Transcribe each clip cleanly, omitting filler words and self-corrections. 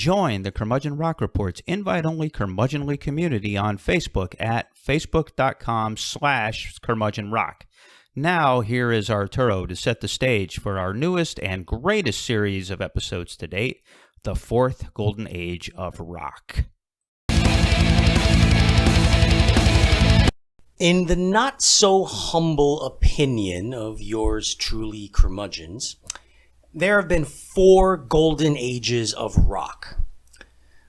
join the Curmudgeon Rock Report's invite-only curmudgeonly community on Facebook at facebook.com/curmudgeonrock. Now, here is Arturo to set the stage for our newest and greatest series of episodes to date, the Fourth Golden Age of Rock. In the not-so-humble opinion of yours truly, Curmudgeons, there have been 4 golden ages of rock.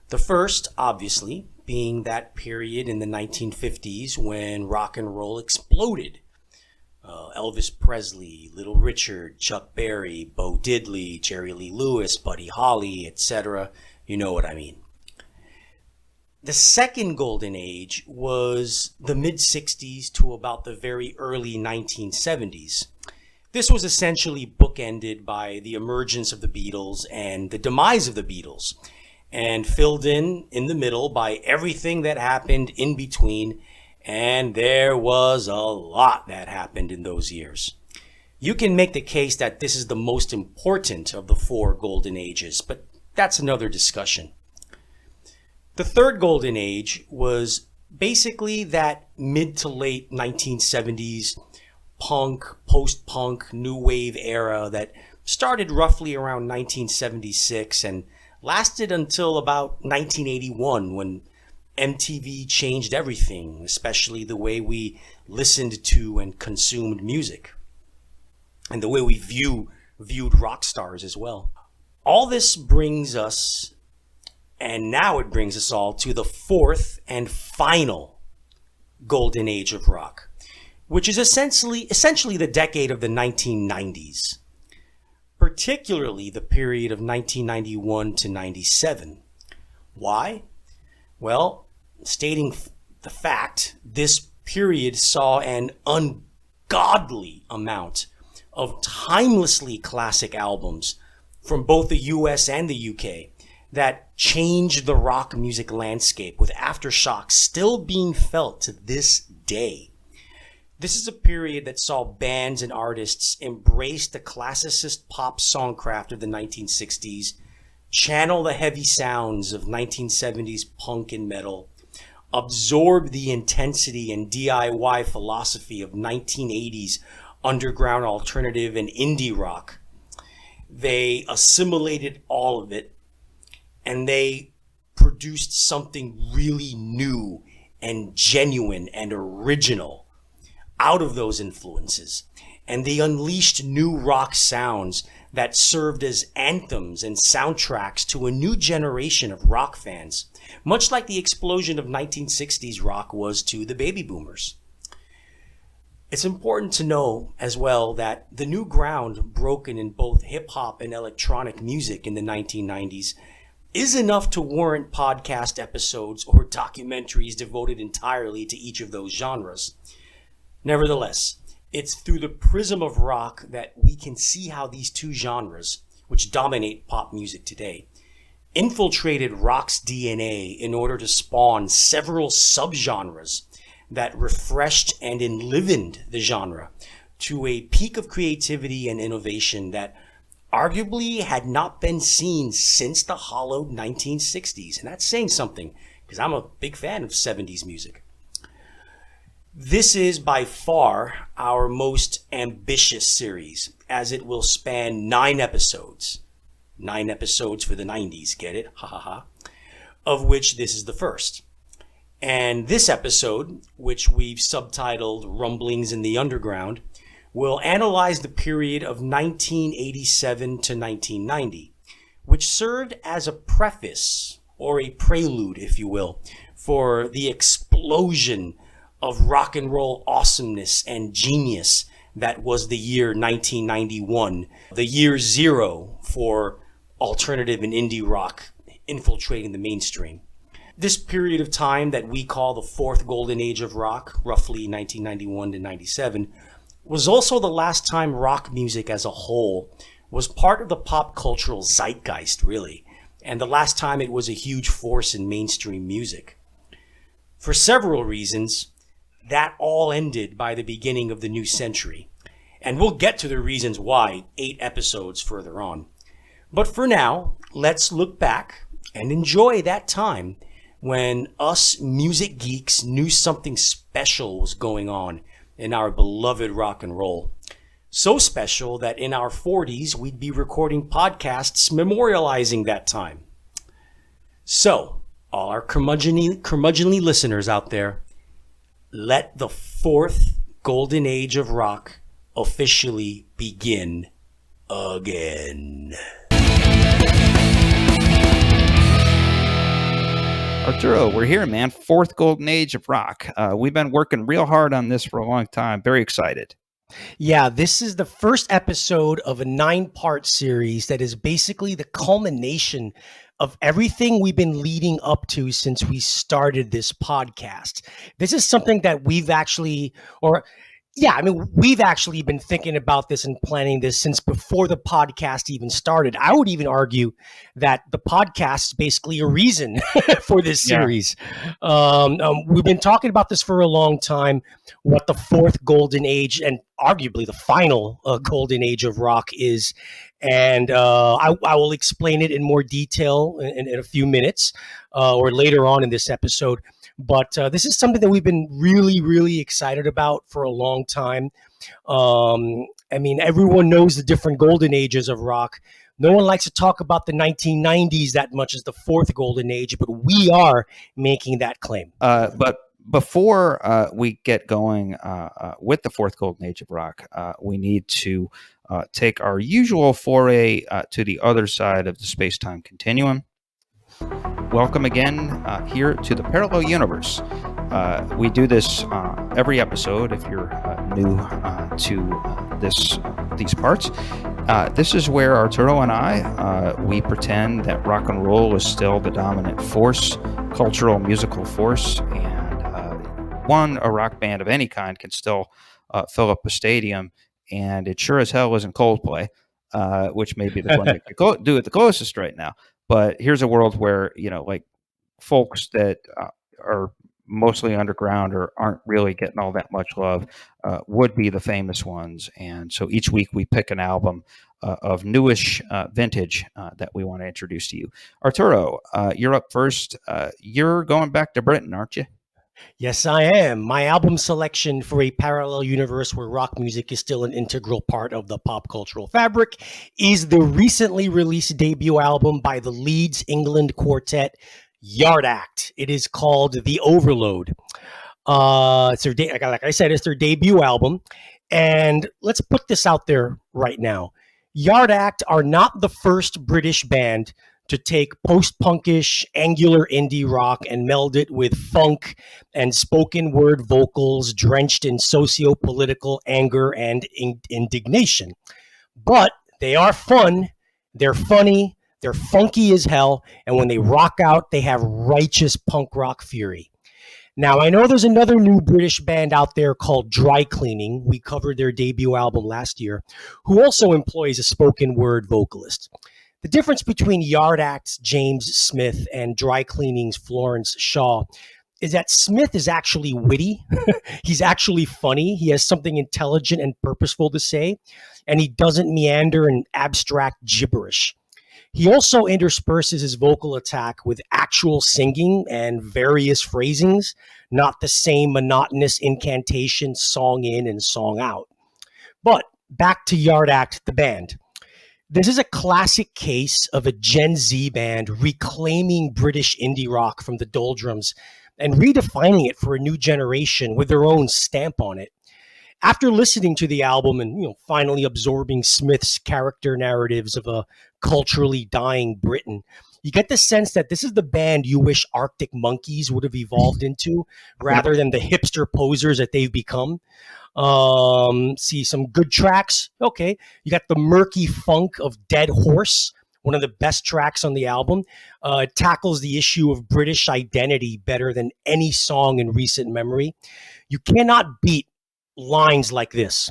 The first, obviously, being that period in the 1950s when rock and roll exploded. Elvis Presley, Little Richard, Chuck Berry, Bo Diddley, Jerry Lee Lewis, Buddy Holly, etc. You know what I mean. The second golden age was the mid-60s to about the very early 1970s. This was essentially bookended by the emergence of the Beatles and the demise of the Beatles, and filled in the middle by everything that happened in between, and there was a lot that happened in those years. You can make the case that this is the most important of the 4 golden ages, but that's another discussion. The third golden age was basically that mid to late 1970s punk, post-punk, new wave era that started roughly around 1976 and lasted until about 1981 when MTV changed everything, especially the way we listened to and consumed music, and the way we viewed rock stars as well. All this brings us, and now it brings us all, to the fourth and final golden age of rock, which is essentially the decade of the 1990s, particularly the period of 1991 to 97. Why? Well, stating the fact, this period saw an ungodly amount of timelessly classic albums from both the US and the UK that changed the rock music landscape, with aftershocks still being felt to this day. This is a period that saw bands and artists embrace the classicist pop songcraft of the 1960s, channel the heavy sounds of 1970s punk and metal, absorb the intensity and DIY philosophy of 1980s underground alternative and indie rock. They assimilated all of it, and they produced something really new and genuine and original out of those influences. And they unleashed new rock sounds that served as anthems and soundtracks to a new generation of rock fans, much like the explosion of 1960s rock was to the baby boomers. It's important to know as well that the new ground broken in both hip-hop and electronic music in the 1990s is enough to warrant podcast episodes or documentaries devoted entirely to each of those genres. Nevertheless, it's through the prism of rock that we can see how these two genres, which dominate pop music today, infiltrated rock's DNA in order to spawn several subgenres that refreshed and enlivened the genre to a peak of creativity and innovation that arguably had not been seen since the hollowed 1960s. And that's saying something, because I'm a big fan of 70s music. This is by far our most ambitious series, as it will span 9 episodes. 9 episodes for the 90s, get it? Ha ha ha. Of which this is the first. And this episode, which we've subtitled Rumblings in the Underground, will analyze the period of 1987 to 1990, which served as a preface, or a prelude, if you will, for the explosion of rock and roll awesomeness and genius that was the year 1991, the year zero for alternative and indie rock infiltrating the mainstream. This period of time that we call the fourth golden age of rock, roughly 1991 to 97, was also the last time rock music as a whole was part of the pop cultural zeitgeist, really, and the last time it was a huge force in mainstream music. For several reasons, that all ended by the beginning of the new century, and we'll get to the reasons why 8 episodes further on. But for now, let's look back and enjoy that time when us music geeks knew something special was going on in our beloved rock and roll. So special that in our 40s, we'd be recording podcasts memorializing that time. So, all our curmudgeonly listeners out there, let the fourth golden age of rock officially begin again. Arturo, we're here, man. Fourth golden age of rock. We've been working real hard on this for a long time. Very excited. Yeah, this is the first episode of a 9-part series that is basically the culmination of everything we've been leading up to since we started this podcast. This is something that we've actually been thinking about this and planning this since before the podcast even started. I would even argue that the podcast is basically a reason for this series. We've been talking about this for a long time, what the fourth golden age and arguably the final golden age of rock is. And I will explain it in more detail in a few minutes or later on in this episode. But this is something that we've been really, really excited about for a long time. I mean, everyone knows the different golden ages of rock. No one likes to talk about the 1990s that much as the fourth golden age, but we are making that claim. But before we get going with the fourth golden age of rock, we need to take our usual foray to the other side of the space-time continuum. Welcome again here to the Parallel Universe. We do this every episode if you're new to these parts. This is where Arturo and I, we pretend that rock and roll is still the dominant force, cultural, musical force, and a rock band of any kind can still fill up a stadium, and it sure as hell isn't Coldplay, which may be the one that could do it the closest right now. But here's a world where, like folks that are mostly underground or aren't really getting all that much love would be the famous ones. And so each week we pick an album of newish vintage that we want to introduce to you. Arturo, you're up first. You're going back to Britain, aren't you? Yes, I am. My album selection for a parallel universe where rock music is still an integral part of the pop cultural fabric is the recently released debut album by the Leeds, England quartet Yard Act. It is called The Overload. Like I said, it's their debut album. And let's put this out there right now. Yard Act are not the first British band to take post-punkish, angular indie rock and meld it with funk and spoken word vocals drenched in socio-political anger and indignation. But they are fun, they're funny, they're funky as hell, and when they rock out, they have righteous punk rock fury. Now, I know there's another new British band out there called Dry Cleaning. We covered their debut album last year, who also employs a spoken word vocalist. The difference between Yard Act's James Smith and Dry Cleaning's Florence Shaw is that Smith is actually witty. He's actually funny. He has something intelligent and purposeful to say, and he doesn't meander in abstract gibberish. He also intersperses his vocal attack with actual singing and various phrasings, not the same monotonous incantation song in and song out. But back to Yard Act, the band. This is a classic case of a Gen Z band reclaiming British indie rock from the doldrums and redefining it for a new generation with their own stamp on it. After listening to the album and finally absorbing Smith's character narratives of a culturally dying Britain, you get the sense that this is the band you wish Arctic Monkeys would have evolved into rather than the hipster posers that they've become. See some good tracks. Okay. You got the murky funk of Dead Horse, one of the best tracks on the album. It tackles the issue of British identity better than any song in recent memory. You cannot beat lines like this.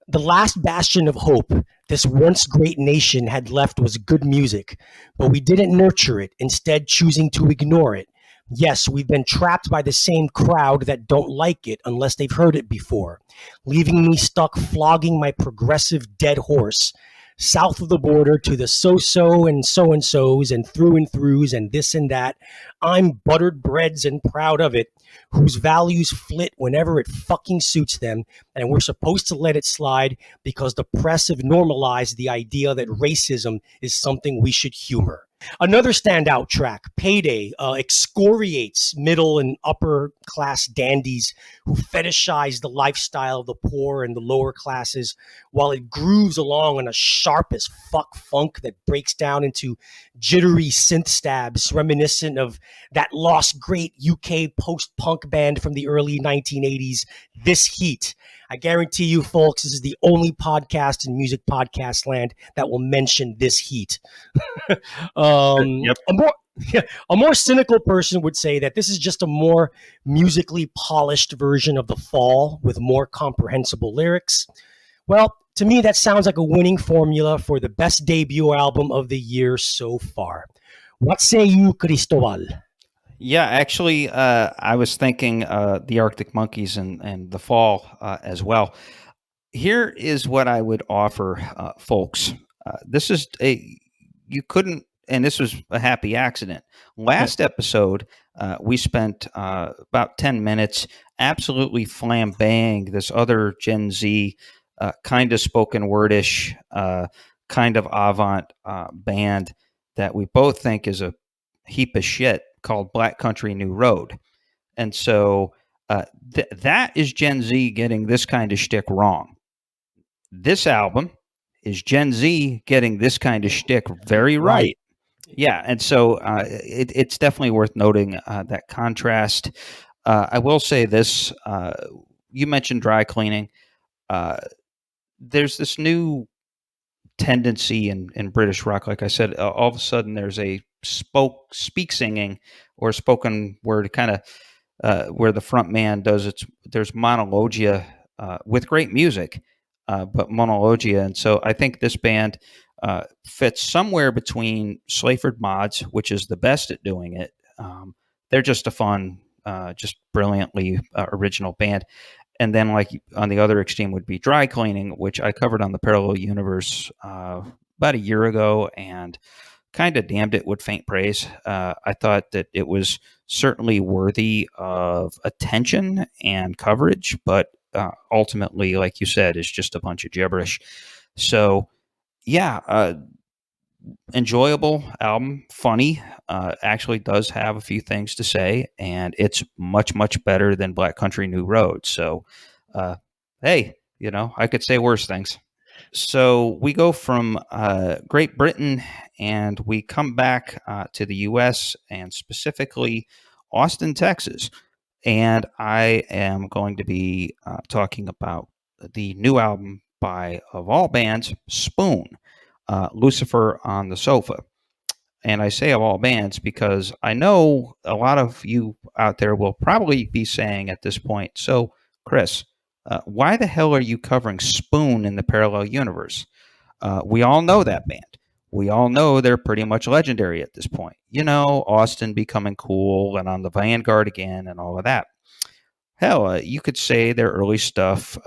The last bastion of hope this once great nation had left was good music, but we didn't nurture it, instead choosing to ignore it. Yes, we've been trapped by the same crowd that don't like it unless they've heard it before, leaving me stuck flogging my progressive dead horse. south of the border to the so-so and so-and-sos and throughs and this and that. I'm buttered breads and proud of it, whose values flit whenever it fucking suits them, and we're supposed to let it slide because the press have normalized the idea that racism is something we should humor. Another standout track, Payday, excoriates middle and upper class dandies who fetishize the lifestyle of the poor and the lower classes, while it grooves along on a sharp as fuck funk that breaks down into jittery synth stabs reminiscent of that lost great UK post-punk band from the early 1980s, This Heat. I guarantee you, folks, this is the only podcast in music podcast land that will mention This Heat. Yep. A more cynical person would say that this is just a more musically polished version of The Fall with more comprehensible lyrics. Well, to me, that sounds like a winning formula for the best debut album of the year so far. What say you, Cristobal? Yeah, actually, I was thinking the Arctic Monkeys and The Fall as well. Here is what I would offer folks. This is you couldn't, and this was a happy accident. Last episode, we spent about 10 minutes absolutely flambeing this other Gen Z kind of spoken wordish, kind of avant band that we both think is a heap of shit called Black Country New Road. And so that is Gen Z getting this kind of shtick wrong. This album is Gen Z getting this kind of shtick very right. Yeah, and so it's definitely worth noting that contrast. I will say this. You mentioned dry cleaning. There's this new tendency in British rock. Like I said, all of a sudden there's a speak singing or spoken word kind of where the front man does its. There's monologia with great music, but monologia, and so I think this band fits somewhere between Slayford Mods, which is the best at doing it. They're just a fun, just brilliantly original band. And then, like on the other extreme, would be Dry Cleaning, which I covered on the Parallel Universe about a year ago, and kind of damned it with faint praise. I thought that it was certainly worthy of attention and coverage, but ultimately, like you said, is just a bunch of gibberish. So, yeah, enjoyable album, funny. Actually, does have a few things to say, and it's much better than Black Country New Road. So, hey, I could say worse things. So we go from Great Britain and we come back to the U.S. and specifically Austin, Texas. And I am going to be talking about the new album by, of all bands, Spoon, Lucifer on the Sofa. And I say of all bands because I know a lot of you out there will probably be saying at this point, so Chris, why the hell are you covering Spoon in the Parallel Universe? We all know that band. We all know they're pretty much legendary at this point. Austin becoming cool and on the vanguard again and all of that. Hell, you could say their early stuff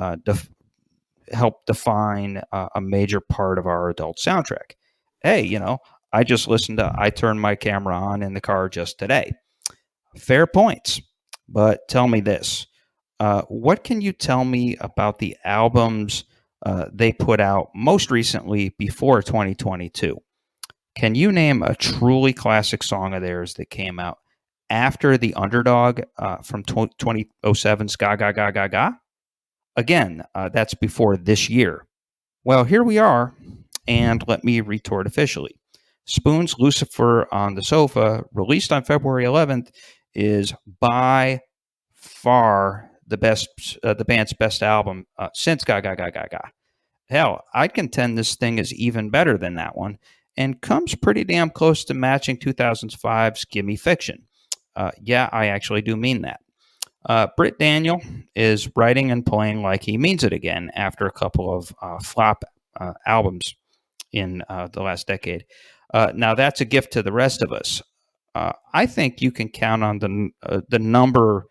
helped define a major part of our adult soundtrack. Hey, I just listened to I Turned My Camera On in the car just today. Fair points. But tell me this. What can you tell me about the albums they put out most recently before 2022? Can you name a truly classic song of theirs that came out after The Underdog from 2007's Ga Ga Ga Ga Ga? Again, that's before this year. Well, here we are, and let me retort officially. Spoon's Lucifer on the Sofa, released on February 11th, is by far the band's best album since Ga Ga Ga Ga Ga. Hell, I'd contend this thing is even better than that one, and comes pretty damn close to matching 2005's Gimme Fiction. Yeah, I actually do mean that. Britt Daniel is writing and playing like he means it again after a couple of flop albums in the last decade. Now, that's a gift to the rest of us. I think you can count on the number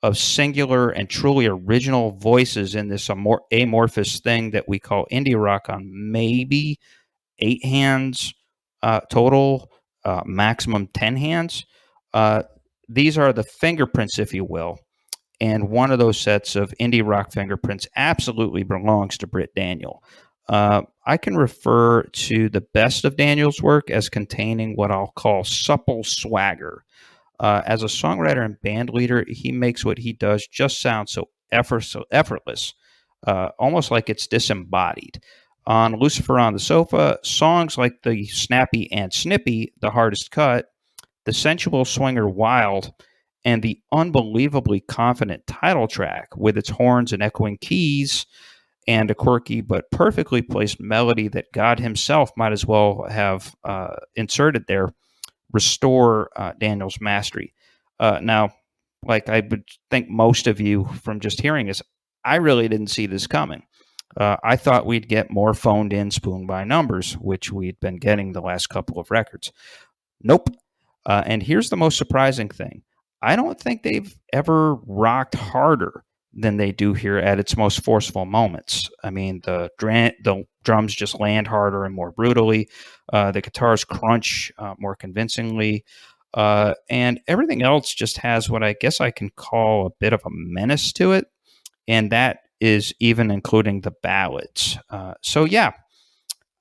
of singular and truly original voices in this amorphous thing that we call indie rock on maybe 8 hands total, maximum 10 hands. These are the fingerprints, if you will. And one of those sets of indie rock fingerprints absolutely belongs to Britt Daniel. I can refer to the best of Daniel's work as containing what I'll call supple swagger. As a songwriter and band leader, he makes what he does just sound so effortless, almost like it's disembodied. On Lucifer on the Sofa, songs like the snappy and snippy, The Hardest Cut, the sensual swinger Wild, and the unbelievably confident title track with its horns and echoing keys and a quirky but perfectly placed melody that God himself might as well have inserted there, restore Daniel's mastery. Now, like I would think most of you from just hearing this, I really didn't see this coming. I thought we'd get more phoned in spoon by numbers, which we'd been getting the last couple of records. Nope. And here's the most surprising thing. I don't think they've ever rocked harder than they do here at its most forceful moments. I mean, the drums just land harder and more brutally. The guitars crunch more convincingly. And everything else just has what I guess I can call a bit of a menace to it. And that is even including the ballads. So yeah,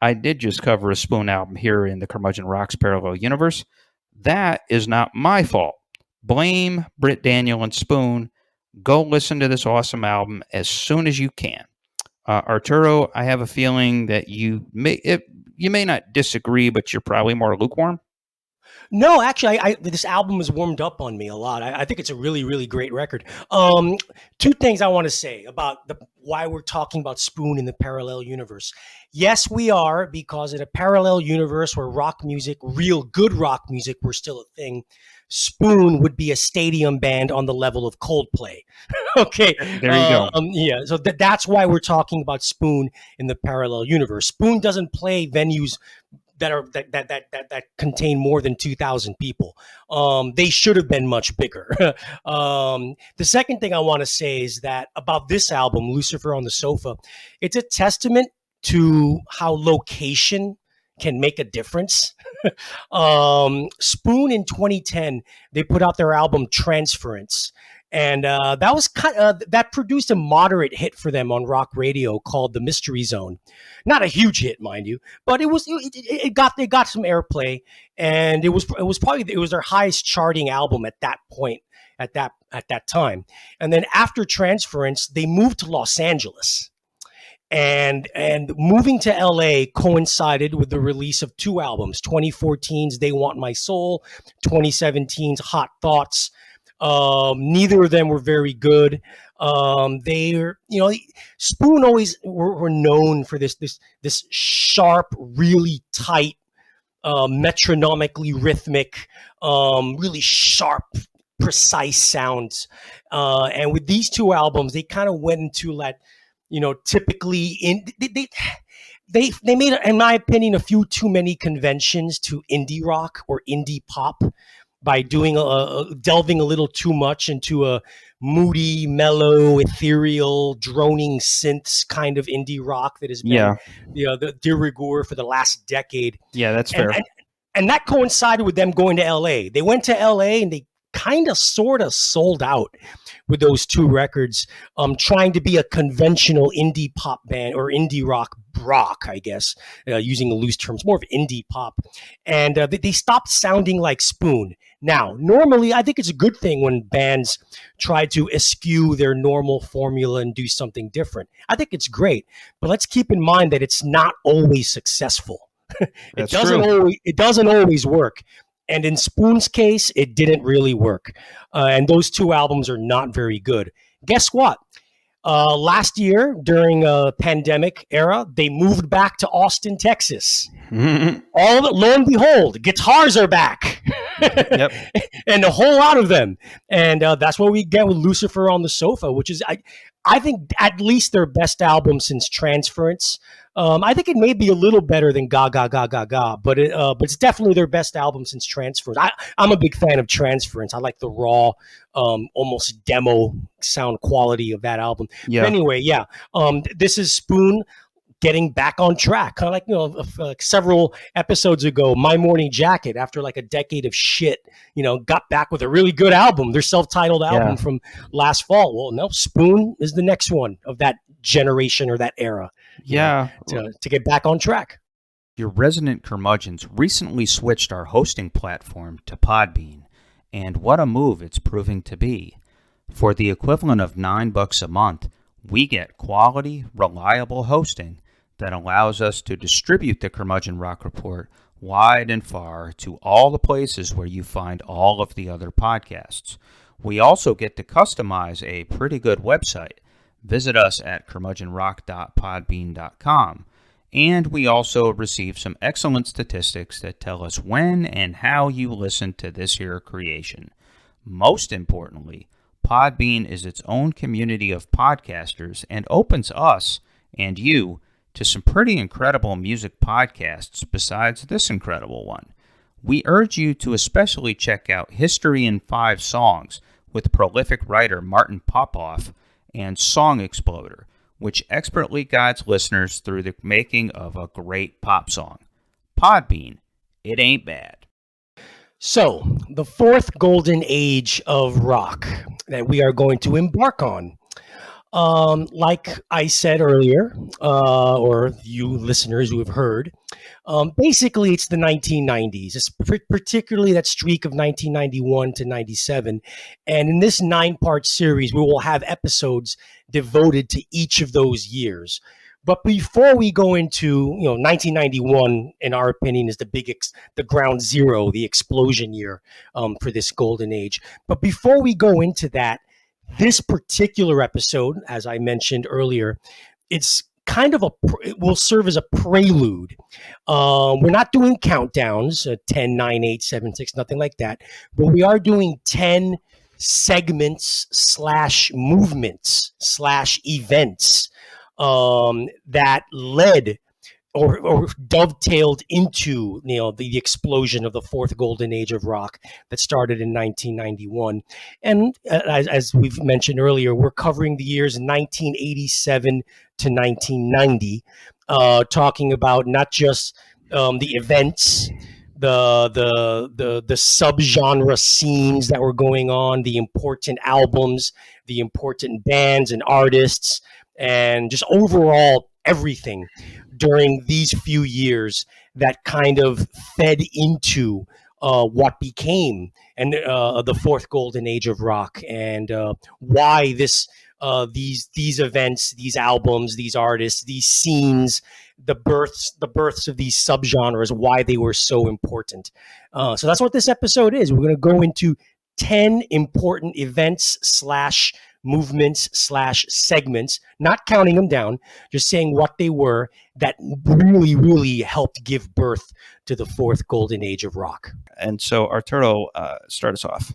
I did just cover a Spoon album here in the Curmudgeon Rocks Parallel Universe. That is not my fault. Blame Britt Daniel and Spoon. Go listen to this awesome album as soon as you can. Arturo, I have a feeling that you may not disagree, but you're probably more lukewarm. No, actually, this album has warmed up on me a lot. I think it's a really, really great record. Two things I want to say about why we're talking about Spoon in the parallel universe. Yes, we are, because in a parallel universe where rock music, real good rock music, were still a thing, Spoon would be a stadium band on the level of Coldplay. Okay. There you go. Yeah. So that's why we're talking about Spoon in the parallel universe. Spoon doesn't play venues that contain more than 2,000 people. They should have been much bigger. The second thing I want to say is that about this album, Lucifer on the Sofa, it's a testament to how location can make a difference. Spoon in 2010, they put out their album Transference. And that was that produced a moderate hit for them on rock radio called The Mystery Zone. Not a huge hit, mind you, but it got some airplay, and it was their highest charting album at that point at that time. And then after Transference, they moved to Los Angeles. And moving to LA coincided with the release of two albums, 2014's They Want My Soul, 2017's Hot Thoughts. Neither of them were very good. Spoon always were known for this sharp, really tight, metronomically rhythmic, really sharp, precise sounds. And with these two albums, they kind of went into that, typically they made, in my opinion, a few too many conventions to indie rock or indie pop by doing delving a little too much into a moody, mellow, ethereal, droning synths kind of indie rock that has been the de rigueur for the last decade. Yeah, that's fair. And that coincided with them going to LA. They went to LA and they kind of sort of sold out with those two records, trying to be a conventional indie pop band or indie rock, I guess, using the loose terms, more of indie pop. And they stopped sounding like Spoon. Now, normally, I think it's a good thing when bands try to eschew their normal formula and do something different. I think it's great, but let's keep in mind that it's not always successful. It doesn't always work. And in Spoon's case, it didn't really work. And those two albums are not very good. Guess what? Last year, during a pandemic era, they moved back to Austin, Texas. Mm-hmm. Lo and behold, guitars are back. Yep. And a whole lot of them. And that's what we get with Lucifer on the Sofa, which is, I think, at least their best album since Transference. I think it may be a little better than Ga Ga Ga Ga Ga, but it's definitely their best album since Transference. I'm a big fan of Transference. I like the raw, almost demo sound quality of that album. Yeah. But anyway, yeah. This is Spoon getting back on track. Kind of like, like several episodes ago, My Morning Jacket, after like a decade of shit, got back with a really good album, their self-titled album from last fall. Well, no, Spoon is the next one of that generation or that era. To get back on track. Your resident curmudgeons recently switched our hosting platform to Podbean, and what a move it's proving to be. For the equivalent of $9 a month, we get quality, reliable hosting that allows us to distribute the Curmudgeon Rock Report wide and far to all the places where you find all of the other podcasts. We also get to customize a pretty good website. Visit us at curmudgeonrock.podbean.com. And we also receive some excellent statistics that tell us when and how you listen to this here creation. Most importantly, Podbean is its own community of podcasters and opens us and you to some pretty incredible music podcasts besides this incredible one. We urge you to especially check out History in 5 Songs with prolific writer Martin Popoff and Song Exploder, which expertly guides listeners through the making of a great pop song. Podbean, it ain't bad. So, the fourth golden age of rock that we are going to embark on. Like I said earlier, or you listeners who have heard, basically it's the 1990s. It's particularly that streak of 1991 to 97. And in this 9-part series, we will have episodes devoted to each of those years. But before we go into, 1991, in our opinion, is the ground zero, the explosion year for this golden age. But before we go into that, this particular episode, as I mentioned earlier, it's kind of it will serve as a prelude. We're not doing countdowns, 10, 9, 8, 7, 6, nothing like that. But we are doing 10 segments / movements / events that led or dovetailed into the explosion of the fourth golden age of rock that started in 1991. And as we've mentioned earlier, we're covering the years 1987 to 1990, talking about not just the events, the subgenre scenes that were going on, the important albums, the important bands and artists, and just overall everything during these few years that kind of fed into what became the fourth golden age of rock, and why these events, these albums, these artists, these scenes, the births of these subgenres, why they were so important. So that's what this episode is. We're going to go into 10 important events / movements / segments, not counting them down, just saying what they were that really, really helped give birth to the fourth golden age of rock. And so, Arturo, start us off.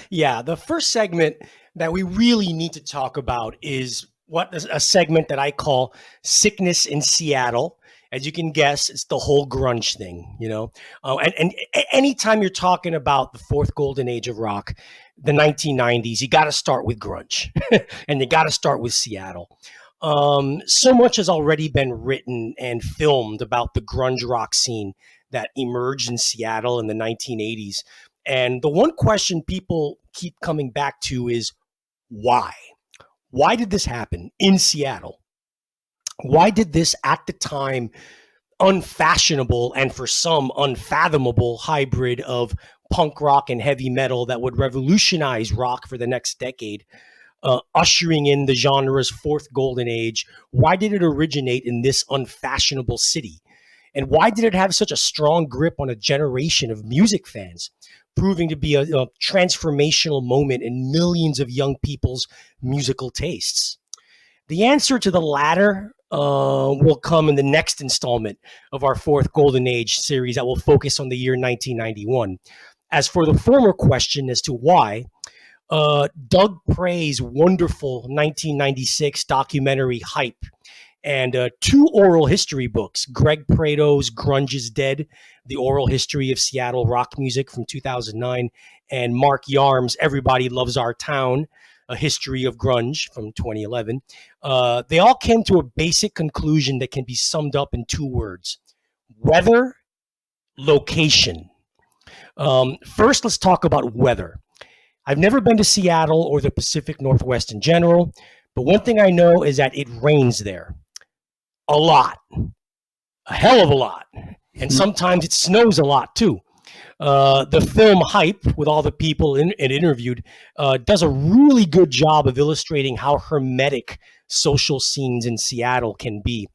Yeah, the first segment that we really need to talk about is a segment that I call Sickness in Seattle. As you can guess, it's the whole grunge thing, and anytime you're talking about the fourth golden age of rock, the 1990s, you got to start with grunge and you got to start with Seattle. So much has already been written and filmed about the grunge rock scene that emerged in Seattle in the 1980s. And the one question people keep coming back to is why? Why did this happen in Seattle? Why did this, at the time, unfashionable and for some unfathomable hybrid of punk rock and heavy metal that would revolutionize rock for the next decade, ushering in the genre's fourth golden age, why did it originate in this unfashionable city? And why did it have such a strong grip on a generation of music fans, proving to be a transformational moment in millions of young people's musical tastes? The answer to the latter will come in the next installment of our fourth golden age series that will focus on the year 1991. As for the former question as to why, Doug Prey's wonderful 1996 documentary Hype and 2 oral history books, Greg Prado's Grunge is Dead, The Oral History of Seattle Rock Music from 2009, and Mark Yarm's Everybody Loves Our Town, A History of Grunge from 2011, they all came to a basic conclusion that can be summed up in 2 words: weather, location. First, let's talk about weather. I've never been to Seattle or the Pacific Northwest in general, but one thing I know is that it rains there a lot, a hell of a lot. And sometimes it snows a lot too. The film Hype, with all the people it interviewed, does a really good job of illustrating how hermetic social scenes in Seattle can be.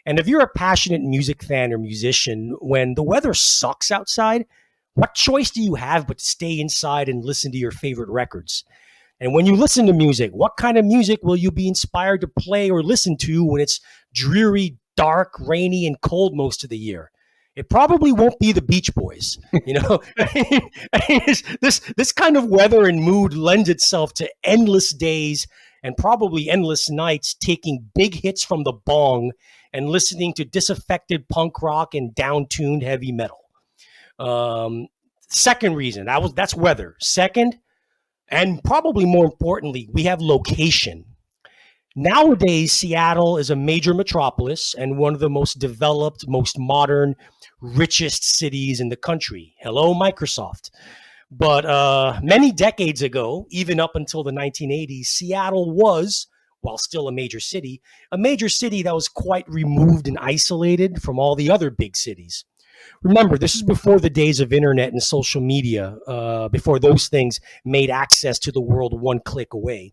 And if you're a passionate music fan or musician, when the weather sucks outside, what choice do you have but to stay inside and listen to your favorite records? And when you listen to music, what kind of music will you be inspired to play or listen to when it's dreary, dark, rainy, and cold most of the year? It probably won't be the Beach Boys. You know, this kind of weather and mood lends itself to endless days and probably endless nights taking big hits from the bong and listening to disaffected punk rock and down-tuned heavy metal. Second reason, that's weather. Second, and probably more importantly, we have location. Nowadays, Seattle is a major metropolis and one of the most developed, most modern, richest cities in the country. Hello, Microsoft. But many decades ago, even up until the 1980s, Seattle was, while still a major city that was quite removed and isolated from all the other big cities. Remember, this is before the days of internet and social media, before those things made access to the world one click away.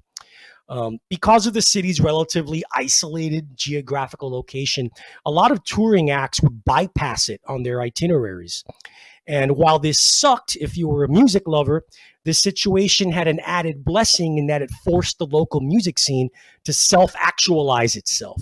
Because of the city's relatively isolated geographical location, a lot of touring acts would bypass it on their itineraries. And while this sucked if you were a music lover, this situation had an added blessing in that it forced the local music scene to self-actualize itself.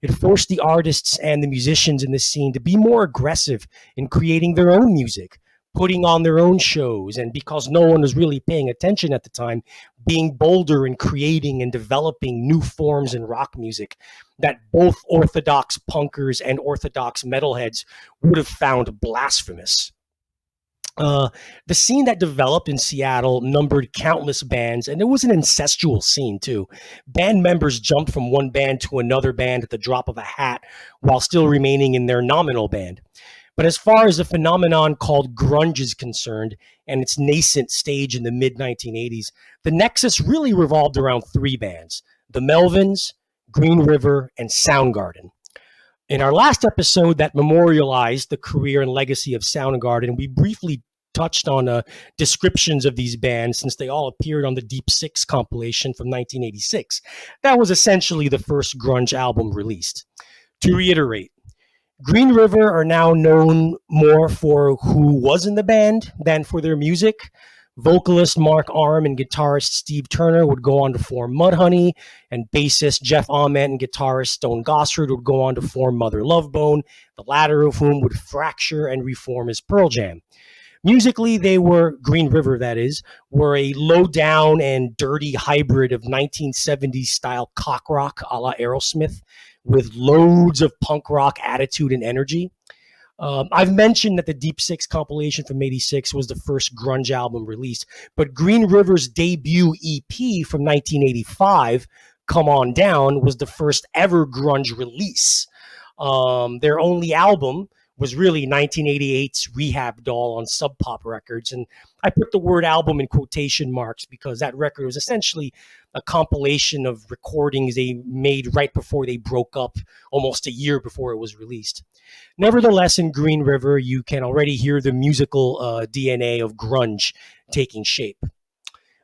It forced the artists and the musicians in the scene to be more aggressive in creating their own music, putting on their own shows, and because no one was really paying attention at the time, being bolder in creating and developing new forms in rock music that both orthodox punkers and orthodox metalheads would have found blasphemous. The scene that developed in Seattle numbered countless bands, and it was an incestual scene too. Band members jumped from one band to another band at the drop of a hat while still remaining in their nominal band. But as far as the phenomenon called grunge is concerned and its nascent stage in the mid-1980s, the nexus really revolved around 3 bands: the Melvins, Green River, and Soundgarden. In our last episode that memorialized the career and legacy of Soundgarden, we briefly touched on descriptions of these bands since they all appeared on the Deep Six compilation from 1986. That was essentially the first grunge album released. To reiterate, Green River are now known more for who was in the band than for their music. Vocalist Mark R.E.M and guitarist Steve Turner would go on to form Mudhoney, and bassist Jeff Ament and guitarist Stone Gossard would go on to form Mother Love Bone, the latter of whom would fracture and reform as Pearl Jam. Musically, Green River, that is, were a low-down and dirty hybrid of 1970s style cock rock a la Aerosmith with loads of punk rock attitude and energy. I've mentioned that the Deep Six compilation from '86 was the first grunge album released, but Green River's debut EP from 1985, Come On Down, was the first ever grunge release. Their only album was really 1988's Rehab Doll on Sub Pop Records, and I put the word album in quotation marks because that record was essentially a compilation of recordings they made right before they broke up, almost a year before it was released. Nevertheless, in Green River, you can already hear the musical DNA of grunge taking shape.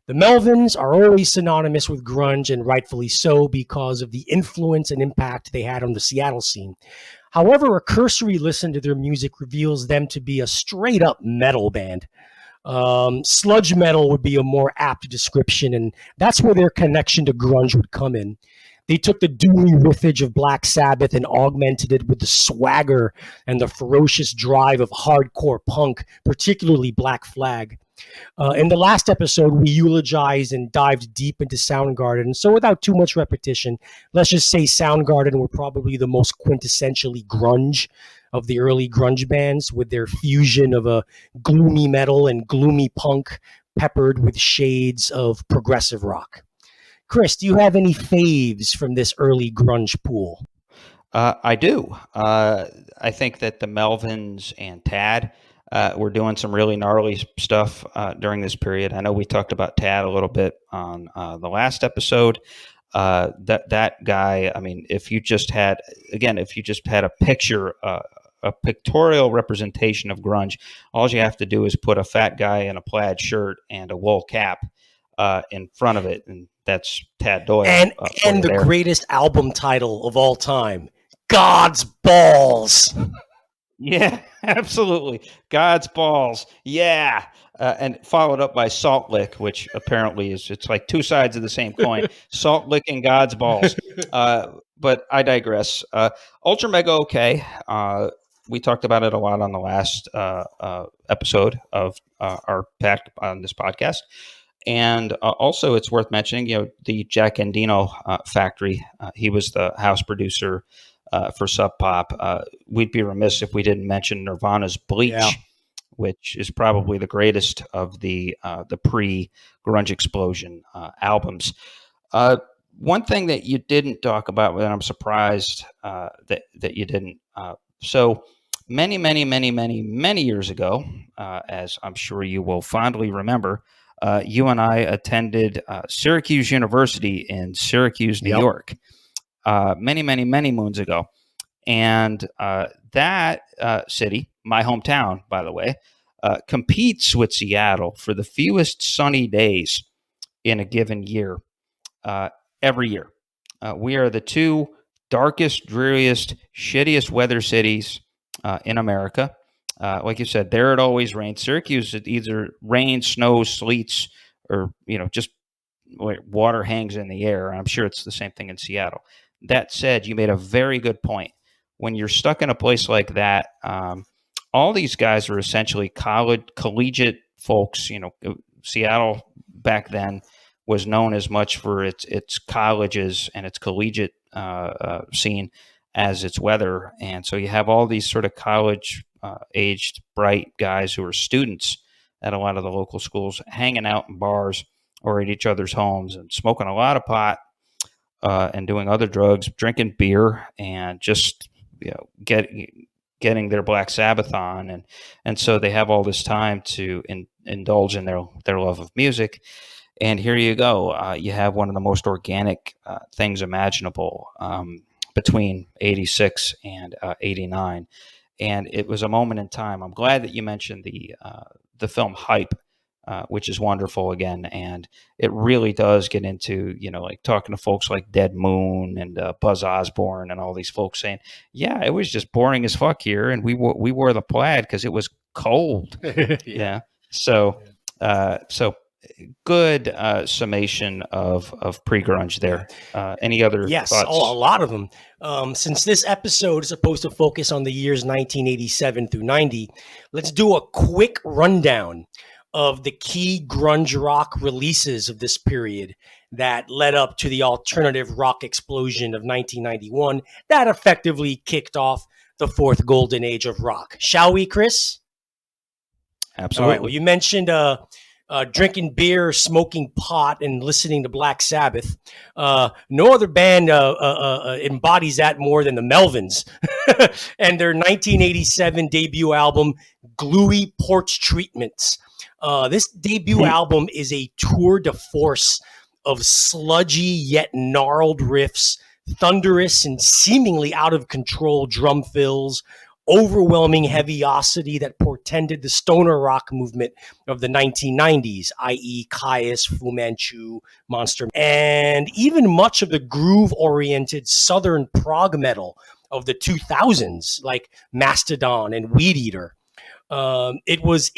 The Melvins are always synonymous with grunge, and rightfully so because of the influence and impact they had on the Seattle scene. However, a cursory listen to their music reveals them to be a straight-up metal band. Sludge metal would be a more apt description, and that's where their connection to grunge would come in. They took the dewy riffage of Black Sabbath and augmented it with the swagger and the ferocious drive of hardcore punk, particularly Black Flag. In the last episode, we eulogized and dived deep into Soundgarden, so without too much repetition, let's just say Soundgarden were probably the most quintessentially grunge of the early grunge bands, with their fusion of a gloomy metal and gloomy punk peppered with shades of progressive rock. Chris, do you have any faves from this early grunge pool? I do. I think that the Melvins and Tad were doing some really gnarly stuff during this period. I know we talked about Tad a little bit on the last episode. That guy, I mean, if you just had a picture, a pictorial representation of grunge, all you have to do is put a fat guy in a plaid shirt and a wool cap in front of it, and that's Tad Doyle. And the greatest album title of all time, God's Balls. Yeah, absolutely. God's Balls. Yeah. And followed up by Salt Lick, which apparently it's like two sides of the same coin. Salt Lick and God's Balls. But I digress. Ultra Mega OK. We talked about it a lot on the last episode of our pack on this podcast. And also it's worth mentioning, the Jack Endino factory. He was the house producer for Sub Pop. We'd be remiss if we didn't mention Nirvana's Bleach, which is probably the greatest of the pre-grunge explosion albums. One thing that you didn't talk about, and I'm surprised that you didn't. So many years ago, as I'm sure you will fondly remember, you and I attended Syracuse University in Syracuse, New York. Many moons ago. And that city, my hometown, by the way, competes with Seattle for the fewest sunny days in a given year every year. We are the two darkest, dreariest, shittiest weather cities in America. Like you said, there it always rains. Syracuse, it either rains, snows, sleets, or, just water hangs in the air. I'm sure it's the same thing in Seattle. That said, you made a very good point. When you're stuck in a place like that, all these guys are essentially collegiate folks. Seattle back then was known as much for its colleges and its collegiate scene as its weather. And so you have all these sort of college-aged, bright guys who are students at a lot of the local schools hanging out in bars or at each other's homes and smoking a lot of pot. And doing other drugs, drinking beer, and just getting their Black Sabbath on, and so they have all this time to indulge in their love of music. And here you go, you have one of the most organic things imaginable between '86 and '89, and it was a moment in time. I'm glad that you mentioned the film Hype. Which is wonderful again, and it really does get into like talking to folks like Dead Moon and Buzz Osborne and all these folks saying, yeah, it was just boring as fuck here, and we wore the plaid because it was cold. Yeah. So good summation of pre-grunge there. Any other Yes, thoughts? a lot of them. Since this episode is supposed to focus on the years 1987 through 90, let's do a quick rundown of the key grunge rock releases of this period that led up to the alternative rock explosion of 1991 that effectively kicked off the fourth golden age of rock. Shall we, Chris? Absolutely. All right, well, you mentioned drinking beer, smoking pot, and listening to Black Sabbath. No other band embodies that more than the Melvins and their 1987 debut album, Gluey Porch Treatments. This debut album is a tour de force of sludgy yet gnarled riffs, thunderous and seemingly out of control drum fills, overwhelming heaviosity that portended the stoner rock movement of the 1990s, i.e. Caius, Fu Manchu, Monster, and even much of the groove-oriented southern prog metal of the 2000s, like Mastodon and Weed Eater. It was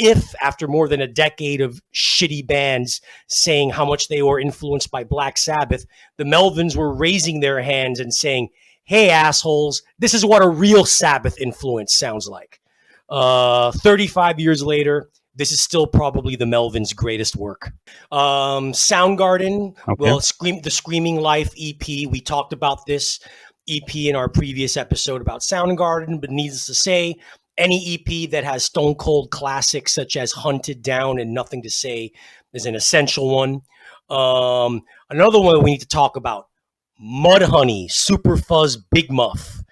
after more than a decade of shitty bands saying how much they were influenced by Black Sabbath, the Melvins were raising their hands and saying, hey, assholes, this is what a real Sabbath influence sounds like. 35 years later, this is still probably the Melvins' greatest work. Soundgarden, well, the Screaming Life EP, we talked about this EP in our previous episode about Soundgarden, but needless to say, any EP that has stone cold classics such as Hunted Down and Nothing to Say is an essential one. Another one we need to talk about, Mudhoney, Superfuzz, Big Muff.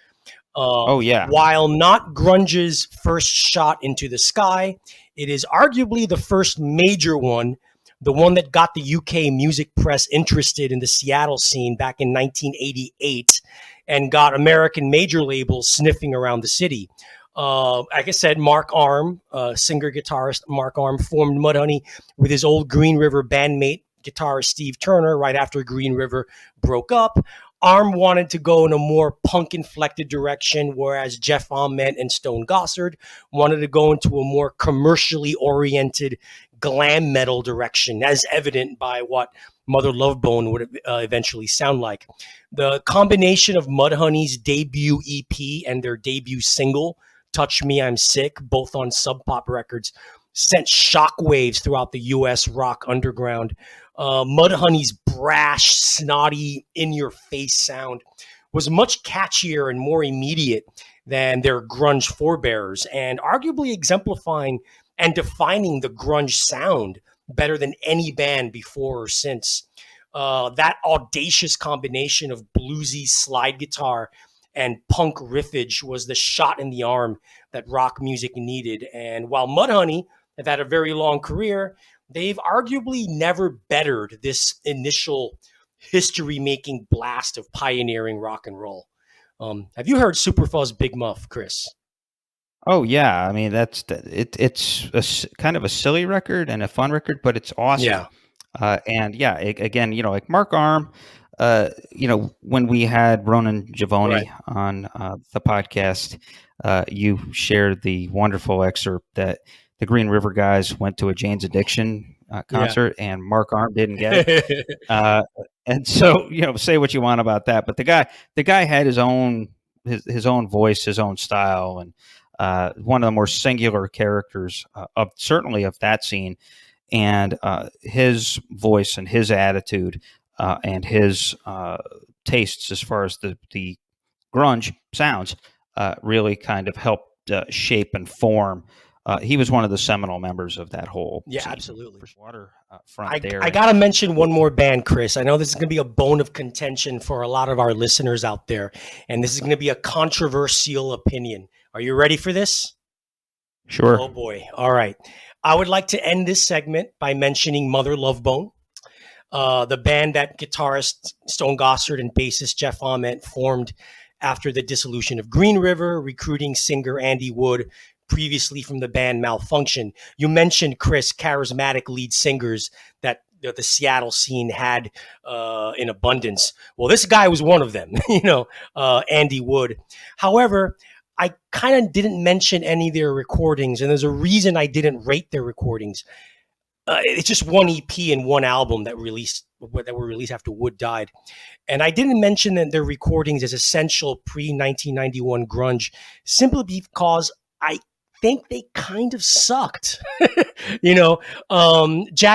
Oh yeah. While not grunge's first shot into the sky, it is arguably the first major one, the one that got the UK music press interested in the Seattle scene back in 1988 and got American major labels sniffing around the city. Like I said, Mark R.E.M, singer-guitarist Mark R.E.M, formed Mudhoney with his old Green River bandmate, guitarist Steve Turner, right after Green River broke up. R.E.M wanted to go in a more punk-inflected direction, whereas Jeff Ament and Stone Gossard wanted to go into a more commercially oriented glam metal direction, as evident by what Mother Love Bone would eventually sound like. The combination of Mudhoney's debut EP and their debut single, Touch Me, I'm Sick, both on Sub Pop Records, sent shockwaves throughout the U.S. rock underground. Mudhoney's brash, snotty, in-your-face sound was much catchier and more immediate than their grunge forebears, and arguably exemplifying and defining the grunge sound better than any band before or since. That audacious combination of bluesy slide guitar and punk riffage was the shot in the arm that rock music needed. And while Mudhoney have had a very long career, they've arguably never bettered this initial history-making blast of pioneering rock and roll. Have you heard Superfuzz Big Muff, Chris? Oh yeah. I mean, it's kind of a silly record and a fun record, but it's awesome. Yeah. And yeah, again, like Mark R.E.M, when we had Ronan Giavoni on the podcast, you shared the wonderful excerpt that the Green River guys went to a Jane's Addiction concert and Mark R.E.M didn't get it. And so, say what you want about that, but the guy had his own voice, his own style, and one of the more singular characters certainly of that scene. And his voice and his attitude and his tastes as far as the grunge sounds really kind of helped shape and form. He was one of the seminal members of that whole Yeah, scene. absolutely. Waterfront there. I got to mention one more band, Chris. I know this is going to be a bone of contention for a lot of our listeners out there, and this is going to be a controversial opinion. Are you ready for this? Sure. Oh, boy. All right. I would like to end this segment by mentioning Mother Love Bone, the band that guitarist Stone Gossard and bassist Jeff Ament formed after the dissolution of Green River, recruiting singer Andy Wood, previously from the band Malfunction. You mentioned, Chris, charismatic lead singers that the Seattle scene had in abundance. Well, this guy was one of them, Andy Wood. However, I kind of didn't mention any of their recordings, and there's a reason I didn't rate their recordings. It's just one EP and one album that were released after Wood died. And I didn't mention that their recordings as essential pre-1991 grunge simply because I think they kind of sucked. Jack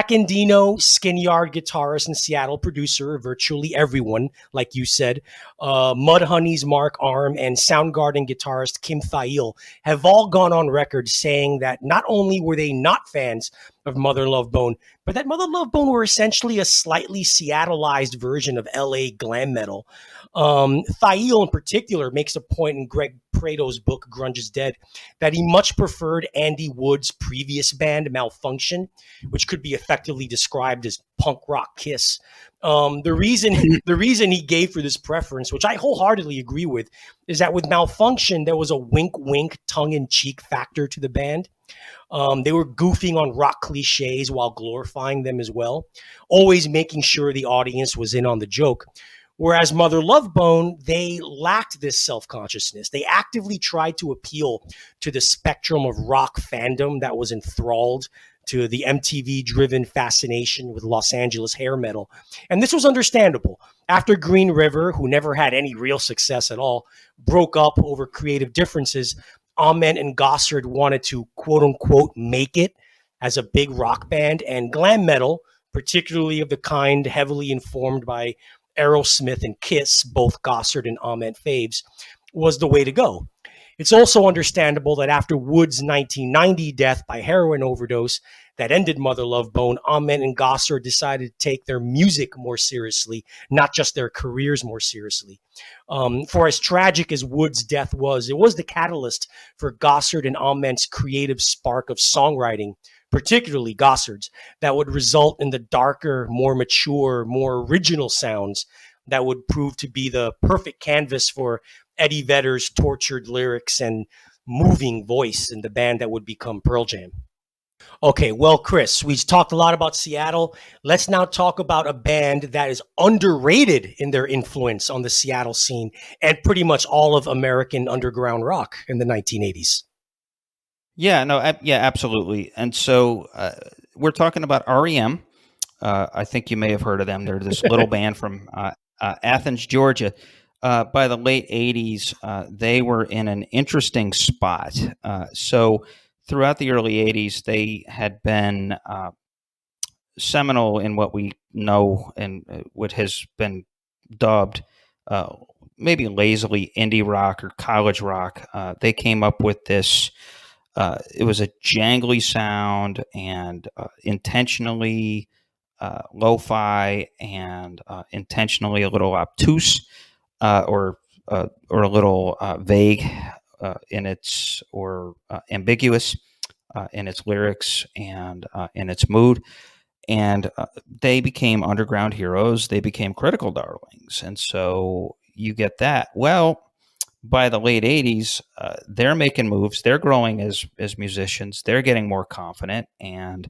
Endino, Skin Yard guitarist and Seattle producer, virtually everyone, like you said, Mudhoney's Mark R.E.M and Soundgarden guitarist Kim Thayil have all gone on record saying that not only were they not fans of Mother Love Bone, but that Mother Love Bone were essentially a slightly Seattleized version of LA glam metal. Thayil in particular makes a point in Greg Prado's book, Grunge is Dead, that he much preferred Andy Wood's previous band, Malfunction, which could be effectively described as punk rock Kiss. The reason he gave for this preference, which I wholeheartedly agree with, is that with Malfunction, there was a wink-wink, tongue-in-cheek factor to the band. They were goofing on rock cliches while glorifying them as well, always making sure the audience was in on the joke. Whereas Mother Love Bone, they lacked this self-consciousness. They actively tried to appeal to the spectrum of rock fandom that was enthralled to the MTV-driven fascination with Los Angeles hair metal. And this was understandable. After Green River, who never had any real success at all, broke up over creative differences, Ament and Gossard wanted to quote-unquote make it as a big rock band, and glam metal, particularly of the kind heavily informed by Aerosmith and Kiss, both Gossard and Ament faves, was the way to go. It's also understandable that after Wood's 1990 death by heroin overdose, that ended Mother Love Bone, Amen and Gossard decided to take their music more seriously, not just their careers more seriously. For as tragic as Wood's death was, it was the catalyst for Gossard and Amen's creative spark of songwriting, particularly Gossard's, that would result in the darker, more mature, more original sounds that would prove to be the perfect canvas for Eddie Vedder's tortured lyrics and moving voice in the band that would become Pearl Jam. Okay, well, Chris, we've talked a lot about Seattle. Let's now talk about a band that is underrated in their influence on the Seattle scene and pretty much all of American underground rock in the 1980s. Yeah, no, yeah, absolutely. And so we're talking about R.E.M. I think you may have heard of them. They're this little band from Athens, Georgia. By the late 80s, they were in an interesting spot. So throughout the early 80s, they had been seminal in what we know and what has been dubbed maybe lazily indie rock or college rock. They came up with this. It was a jangly sound and intentionally lo-fi and intentionally a little obtuse or a little vague in its or ambiguous in its lyrics and in its mood. And they became underground heroes. They became critical darlings. And so you get that. Well, by the late 80s, they're making moves. They're growing as musicians. They're getting more confident. And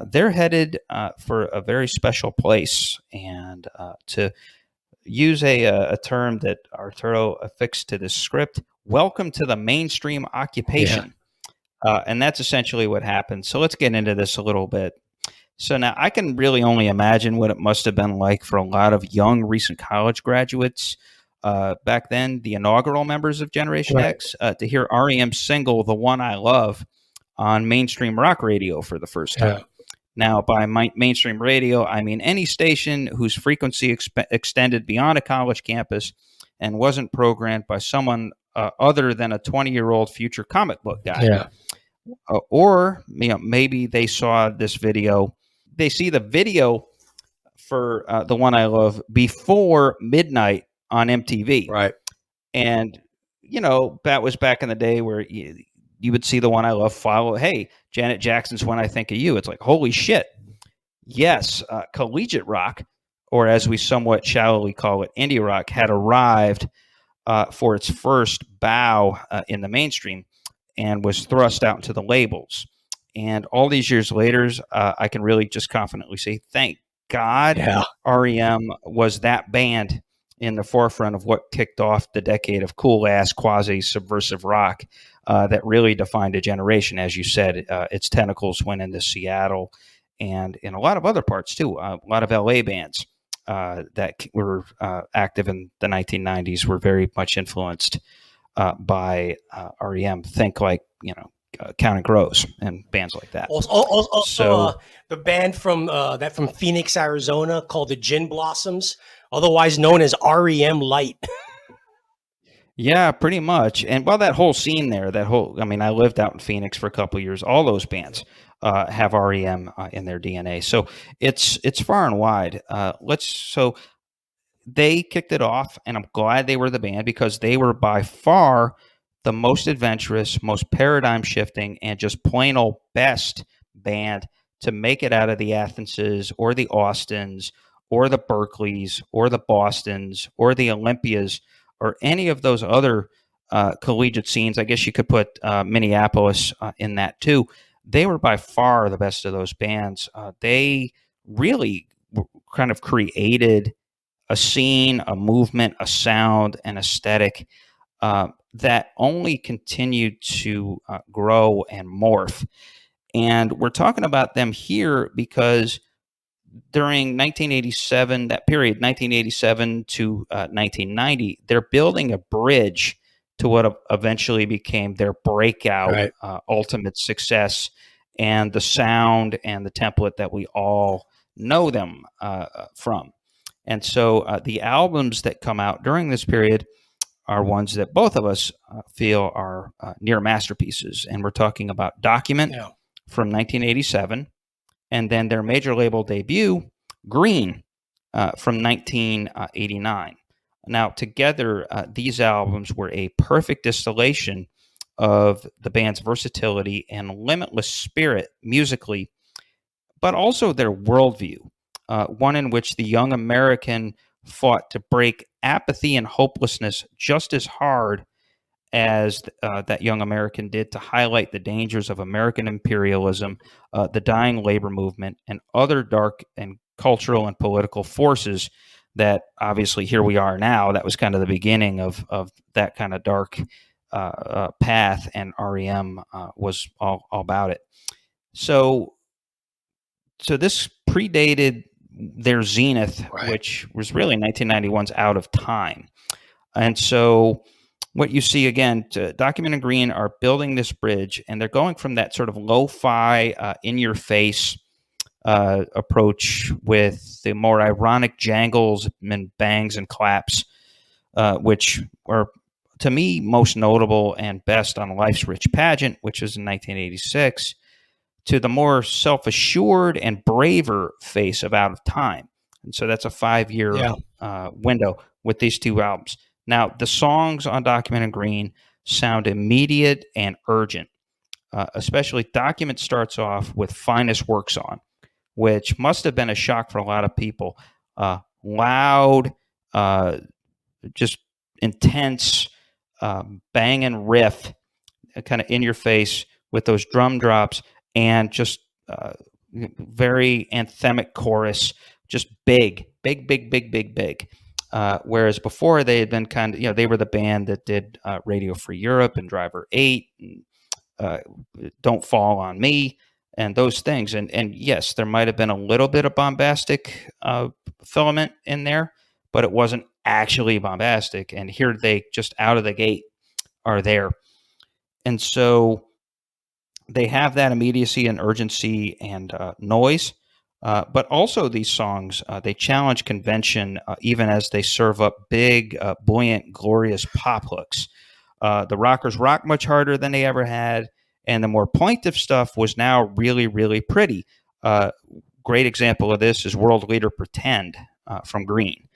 they're headed for a very special place. And to use a term that Arturo affixed to this script, welcome to the mainstream occupation. Yeah. And that's essentially what happened. So let's get into this a little bit. So now I can really only imagine what it must have been like for a lot of young recent college graduates back then, the inaugural members of Generation X, to hear R.E.M's single, The One I Love, on mainstream rock radio for the first time. Yeah. Now, by mainstream radio, I mean any station whose frequency extended beyond a college campus and wasn't programmed by someone other than a 20-year-old future comic book guy. Yeah. Or maybe they saw this video. They see the video for The One I Love before midnight on MTV. Right. And, that was back in the day where you would see The One I Love follow, hey, Janet Jackson's When I Think of You. It's like, holy shit. Yes, collegiate rock, or as we somewhat shallowly call it, indie rock, had arrived for its first bow in the mainstream and was thrust out into the labels. And all these years later, I can really just confidently say, thank God R.E.M. was that band in the forefront of what kicked off the decade of cool-ass, quasi-subversive rock that really defined a generation. As you said, its tentacles went into Seattle and in a lot of other parts, too. A lot of L.A. bands that were active in the 1990s were very much influenced by R.E.M. Think like, Counting Crows and bands like that. Also the band from Phoenix, Arizona, called the Gin Blossoms, otherwise known as R.E.M. Light. Yeah, pretty much. And that whole scene there, I lived out in Phoenix for a couple of years. All those bands have R.E.M. In their DNA, so it's far and wide. So they kicked it off, and I'm glad they were the band because they were by far the most adventurous, most paradigm shifting, and just plain old best band to make it out of the Athenses or the Austins or the Berkeleys or the Bostons or the Olympias or any of those other collegiate scenes. I guess you could put Minneapolis in that too. They were by far the best of those bands. They really kind of created a scene, a movement, a sound, an aesthetic that only continued to grow and morph. And we're talking about them here because during 1987, that period, 1987 to 1990, they're building a bridge to what eventually became their breakout, ultimate success, and the sound and the template that we all know them from. And so the albums that come out during this period are ones that both of us feel are near masterpieces. And we're talking about Document from 1987, and then their major label debut, Green, from 1989. Now, together, these albums were a perfect distillation of the band's versatility and limitless spirit musically, but also their worldview, one in which the young American fought to break apathy and hopelessness just as hard as that young American did to highlight the dangers of American imperialism, the dying labor movement, and other dark and cultural and political forces that obviously here we are now. That was kind of the beginning of that kind of dark path, and R.E.M. Was all about it. So this predated their zenith, Right. which was really 1991's Out of Time. And so what you see again, Document and Green are building this bridge, and they're going from that sort of lo-fi, in-your-face approach with the more ironic jangles and bangs and claps, which are, to me, most notable and best on Life's Rich Pageant, which was in 1986, to the more self-assured and braver face of Out of Time. And so that's a 5-year window with these two albums. Now, the songs on Document and Green sound immediate and urgent. Especially Document starts off with Finest Work Song, which must have been a shock for a lot of people. Loud, just intense, banging riff, kind of in your face with those drum drops, and just very anthemic chorus, just big. Whereas before they had been kind of, they were the band that did Radio Free Europe and Driver 8, and Don't Fall on Me, and those things. And yes, there might have been a little bit of bombastic filament in there, but it wasn't actually bombastic. And here they just out of the gate are there. And so they have that immediacy and urgency and noise. But also these songs, they challenge convention even as they serve up big, buoyant, glorious pop hooks. The rockers rock much harder than they ever had, and the more plaintive stuff was now really, really pretty. Great example of this is World Leader Pretend from Green.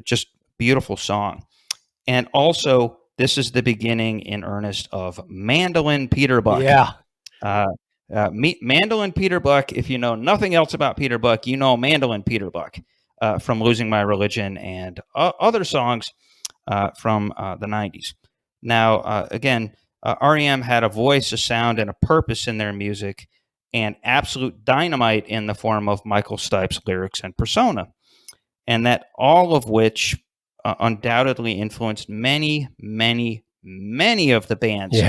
Just beautiful song. And also, this is the beginning in earnest of Mandolin Peter Buck. Yeah. Mandolin Peter Buck, if you know nothing else about Peter Buck, you know Mandolin Peter Buck from Losing My Religion and other songs from the 90s. Now, again, R.E.M. had a voice, a sound, and a purpose in their music, and absolute dynamite in the form of Michael Stipe's lyrics and persona, and that all of which undoubtedly influenced many, many, many of the bands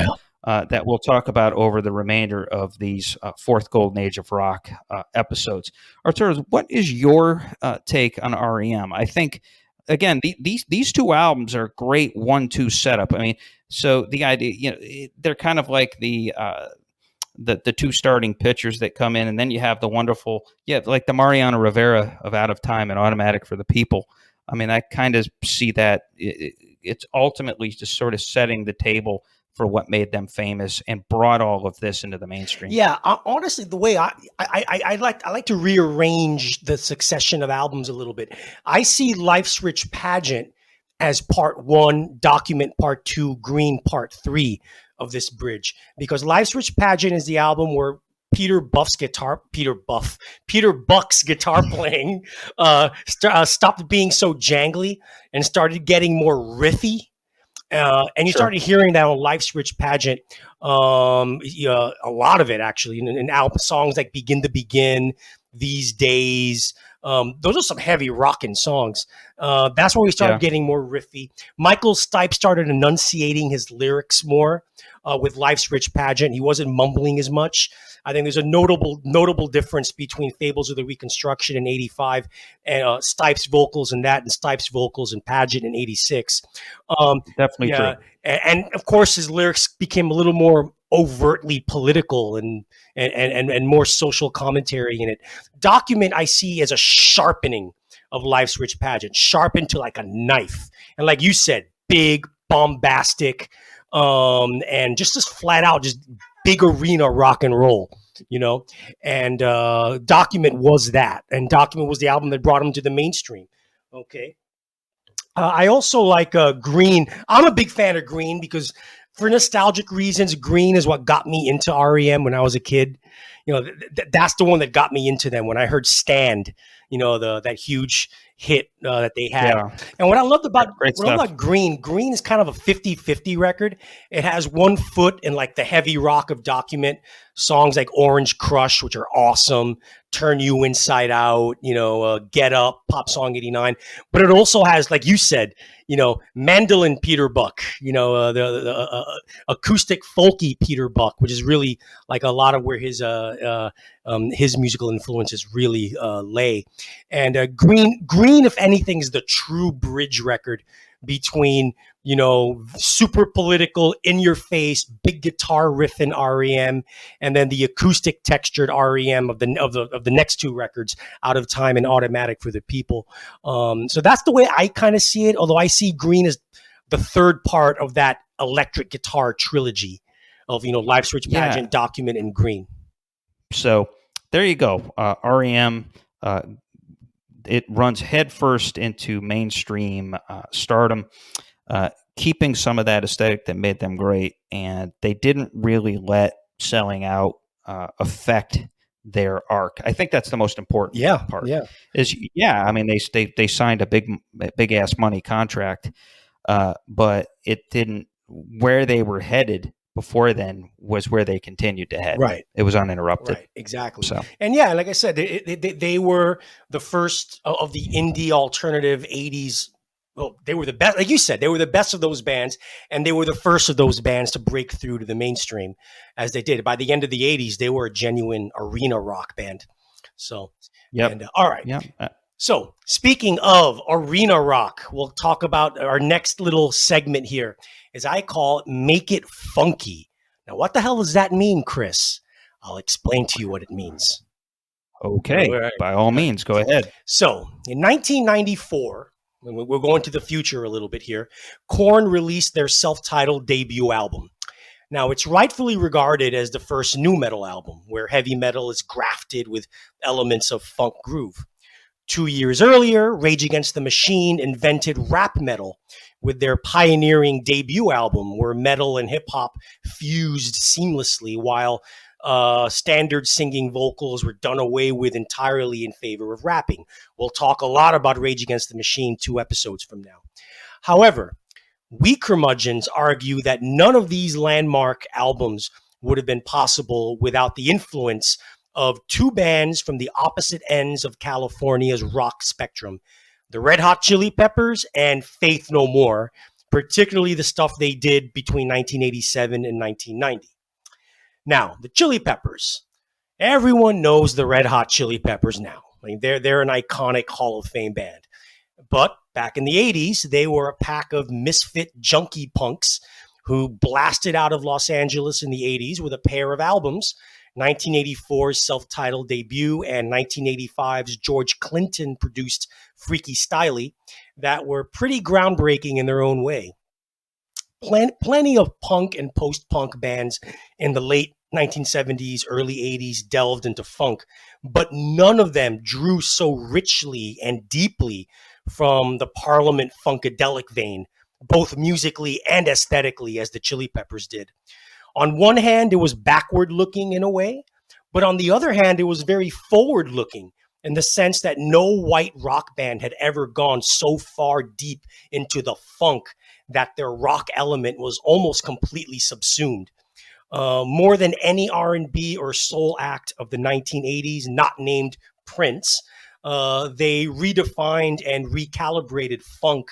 that we'll talk about over the remainder of these fourth Golden Age of Rock episodes. Arturo, what is your take on R.E.M.? I think, again, these two albums are a great 1-2 setup. I mean, so the idea, they're kind of like the two starting pitchers that come in, and then you have the wonderful, like the Mariano Rivera of Out of Time and Automatic for the People. I mean, I kind of see that it's ultimately just sort of setting the table for what made them famous and brought all of this into the mainstream. Yeah, honestly, the way I like to rearrange the succession of albums a little bit. I see Life's Rich Pageant as part 1, Document part 2, Green part 3 of this bridge, because Life's Rich Pageant is the album where Peter Buck's guitar playing stopped being so jangly and started getting more riffy. And you started hearing that on Life's Rich Pageant, a lot of it actually, in album songs like Begin to Begin, These Days. Those are some heavy rocking songs. That's where we started getting more riffy. Michael Stipe started enunciating his lyrics more with Life's Rich Pageant. He wasn't mumbling as much. I think there's a notable difference between Fables of the Reconstruction in 85 and Stipe's vocals in that, and Stipe's vocals in Pageant in 86. Definitely true. And of course, his lyrics became a little more overtly political and more social commentary in it. Document I see as a sharpening of Life's Rich Pageant, sharpened to like a knife. And like you said, big, bombastic, and just flat out, just big arena rock and roll, and Document was that. And Document was the album that brought him to the mainstream. Okay. I also like Green. I'm a big fan of Green because for nostalgic reasons, Green is what got me into REM when I was a kid. That's the one that got me into them when I heard Stand, that huge hit that they had. Yeah. And what I loved Great stuff. about Green is kind of a 50-50 record. It has one foot in like the heavy rock of Document, songs like Orange Crush, which are awesome, Turn You Inside Out, Get Up, Pop Song 89. But it also has, like you said, mandolin Peter Buck, the acoustic folky Peter Buck, which is really like a lot of where his musical influences really lay. And Green, if anything, is the true bridge record between super political, in your face, big guitar riffing REM, and then the acoustic textured REM of the next two records, Out of Time and Automatic for the People. So that's the way I kind of see it. Although I see Green as the third part of that electric guitar trilogy of Live Switch Pageant, Document, and Green. So there you go. REM. It runs headfirst into mainstream stardom, keeping some of that aesthetic that made them great, and they didn't really let selling out affect their arc. I think that's the most important part. Yeah. I mean, they signed a big ass money contract, but it didn't. Where they were headed before then was where they continued to head. Right. It was uninterrupted. Right. Exactly. So. And yeah, like I said, they were the first of the indie alternative 80s. Well, they were the best. Like you said, they were the best of those bands, and they were the first of those bands to break through to the mainstream as they did. By the end of the 80s, they were a genuine arena rock band. So, all right. Yep. So speaking of arena rock, we'll talk about our next little segment here, as I call it, Make It Funky. Now, what the hell does that mean, Chris? I'll explain to you what it means. Okay, right. By all means, go ahead. So in 1994, we're going to the future a little bit here, Korn released their self-titled debut album. Now, it's rightfully regarded as the first nu metal album, where heavy metal is grafted with elements of funk groove. 2 years earlier, Rage Against the Machine invented rap metal with their pioneering debut album, where metal and hip-hop fused seamlessly while standard singing vocals were done away with entirely in favor of rapping. We'll talk a lot about Rage Against the Machine 2 episodes from now. However, we Curmudgeons argue that none of these landmark albums would have been possible without the influence of two bands from the opposite ends of California's rock spectrum, the Red Hot Chili Peppers and Faith No More, particularly the stuff they did between 1987 and 1990. Now, the Chili Peppers. Everyone knows the Red Hot Chili Peppers now. I mean, they're an iconic Hall of Fame band. But back in the 80s, they were a pack of misfit junkie punks who blasted out of Los Angeles in the 80s with a pair of albums, 1984's self-titled debut and 1985's George Clinton-produced Freaky Styley, that were pretty groundbreaking in their own way. Plenty of punk and post-punk bands in the late 1970s, early 80s delved into funk, but none of them drew so richly and deeply from the Parliament funkadelic vein, both musically and aesthetically, as the Chili Peppers did. On one hand, it was backward-looking in a way, but on the other hand, it was very forward-looking in the sense that no white rock band had ever gone so far deep into the funk that their rock element was almost completely subsumed. More than any R&B or soul act of the 1980s, not named Prince, they redefined and recalibrated funk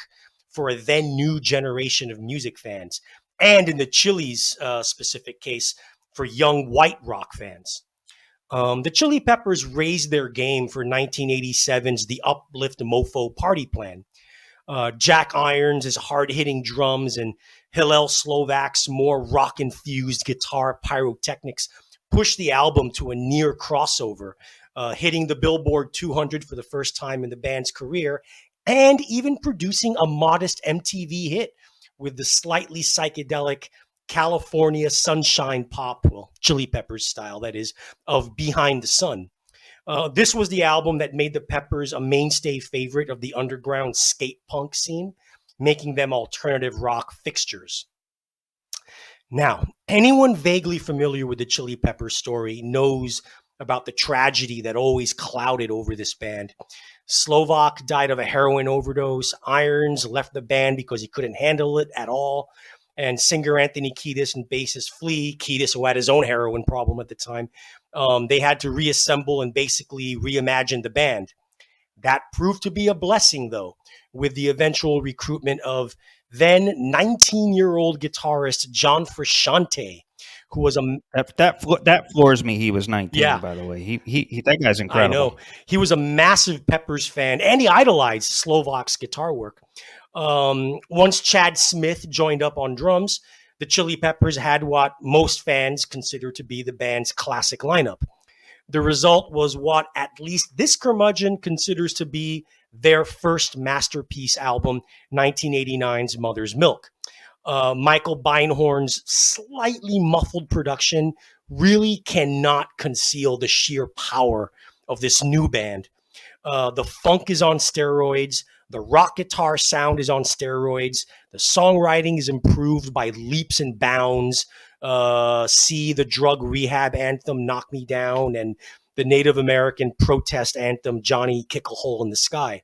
for a then new generation of music fans, and in the Chili's specific case, for young white rock fans. The Chili Peppers raised their game for 1987's The Uplift Mofo Party Plan. Jack Irons' hard-hitting drums and Hillel Slovak's more rock-infused guitar pyrotechnics pushed the album to a near crossover, hitting the Billboard 200 for the first time in the band's career, and even producing a modest MTV hit with the slightly psychedelic California sunshine pop, well, Chili Peppers style, that is, of Behind the Sun. This was the album that made the Peppers a mainstay favorite of the underground skate punk scene, making them alternative rock fixtures. Now, anyone vaguely familiar with the Chili Peppers story knows about the tragedy that always clouded over this band. Slovak died of a heroin overdose. Irons left the band because he couldn't handle it at all. And singer Anthony Kiedis and bassist Flea, Kiedis, who had his own heroin problem at the time, they had to reassemble and basically reimagine the band. That proved to be a blessing, though, with the eventual recruitment of then 19-year-old guitarist John Frusciante, who was that floors me. He was 19, Yeah. by the way. He that guy's incredible. I know. He was a massive Peppers fan, and he idolized Slovak's guitar work. Once Chad Smith joined up on drums, the Chili Peppers had what most fans consider to be the band's classic lineup. The result was what at least this curmudgeon considers to be their first masterpiece album, 1989's Mother's Milk. Michael Beinhorn's slightly muffled production really cannot conceal the sheer power of this new band. The funk is on steroids. The rock guitar sound is on steroids. The songwriting is improved by leaps and bounds. See the drug rehab anthem, Knock Me Down, and the Native American protest anthem, Johnny Kick a Hole in the Sky.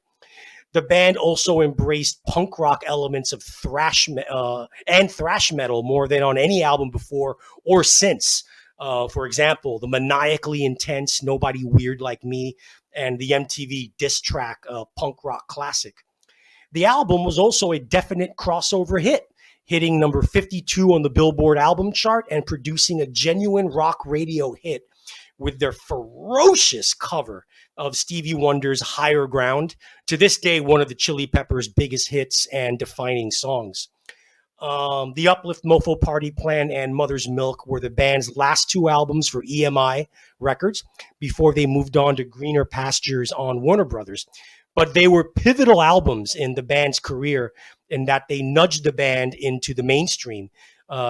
The band also embraced punk rock elements of thrash metal more than on any album before or since. For example, the maniacally intense Nobody Weird Like Me and the MTV diss track Punk Rock Classic. The album was also a definite crossover hit, hitting number 52 on the Billboard album chart and producing a genuine rock radio hit with their ferocious cover of Stevie Wonder's Higher Ground, to this day one of the Chili Peppers' biggest hits and defining songs. The Uplift Mofo Party Plan and Mother's Milk were the band's last two albums for EMI Records before they moved on to greener pastures on Warner Brothers. But they were pivotal albums in the band's career in that they nudged the band into the mainstream,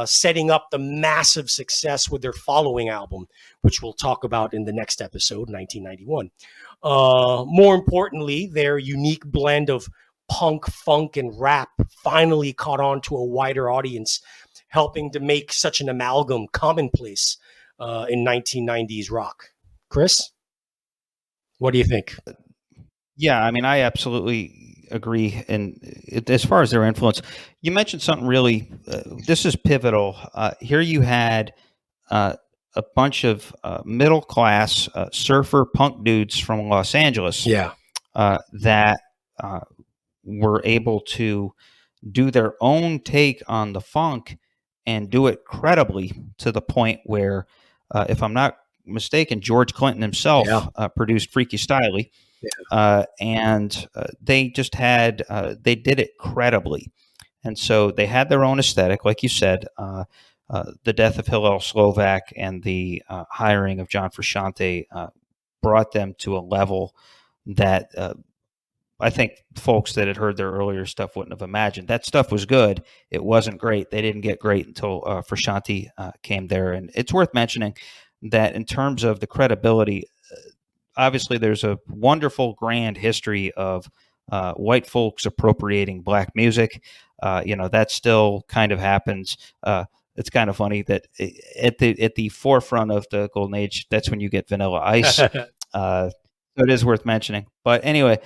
setting up the massive success with their following album, which we'll talk about in the next episode, 1991. More importantly, their unique blend of punk, funk, and rap finally caught on to a wider audience, helping to make such an amalgam commonplace in 1990s rock. Chris, what do you think? Yeah, I mean, I absolutely agree. And as far as their influence, you mentioned something really, this is pivotal. Here you had a bunch of middle-class surfer punk dudes from Los Angeles that were able to do their own take on the funk and do it credibly to the point where, if I'm not mistaken, George Clinton himself produced Freaky Styley. And they just had, they did it credibly. And so they had their own aesthetic, like you said. The death of Hillel Slovak and the hiring of John Frusciante brought them to a level that I think folks that had heard their earlier stuff wouldn't have imagined. That stuff was good. It wasn't great. They didn't get great until Frusciante came there. And it's worth mentioning that in terms of the credibility, obviously there's a wonderful, grand history of white folks appropriating black music. That still kind of happens. It's kind of funny that at the forefront of the golden age, that's when you get Vanilla Ice. So it is worth mentioning. But anyway,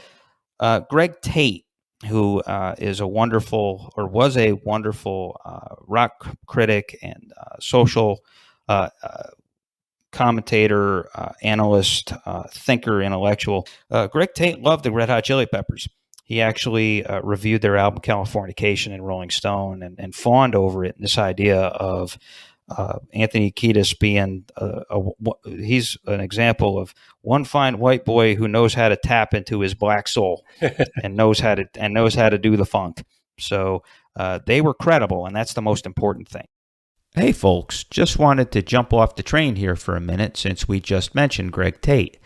Greg Tate, who was a wonderful rock critic and social commentator, analyst, thinker, intellectual. Greg Tate loved the Red Hot Chili Peppers. He actually reviewed their album Californication in Rolling Stone and fawned over it. And this idea of Anthony Kiedis being he's an example of one fine white boy who knows how to tap into his black soul and knows how to do the funk. So they were credible, and that's the most important thing. Hey folks, just wanted to jump off the train here for a minute since we just mentioned Greg Tate.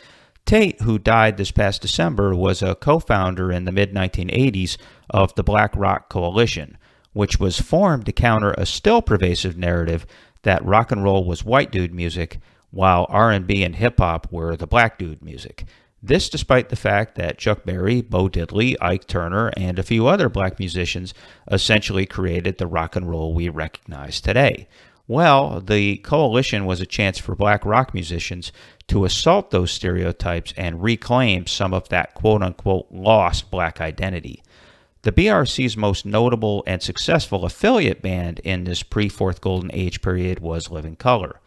Tate, who died this past December, was a co-founder in the mid-1980s of the Black Rock Coalition, which was formed to counter a still pervasive narrative that rock and roll was white dude music, while R&B and hip-hop were the black dude music. This despite the fact that Chuck Berry, Bo Diddley, Ike Turner, and a few other black musicians essentially created the rock and roll we recognize today. Well, the coalition was a chance for black rock musicians to assault those stereotypes and reclaim some of that quote-unquote lost black identity. The BRC's most notable and successful affiliate band in this pre-Fourth Golden Age period was Living Colour.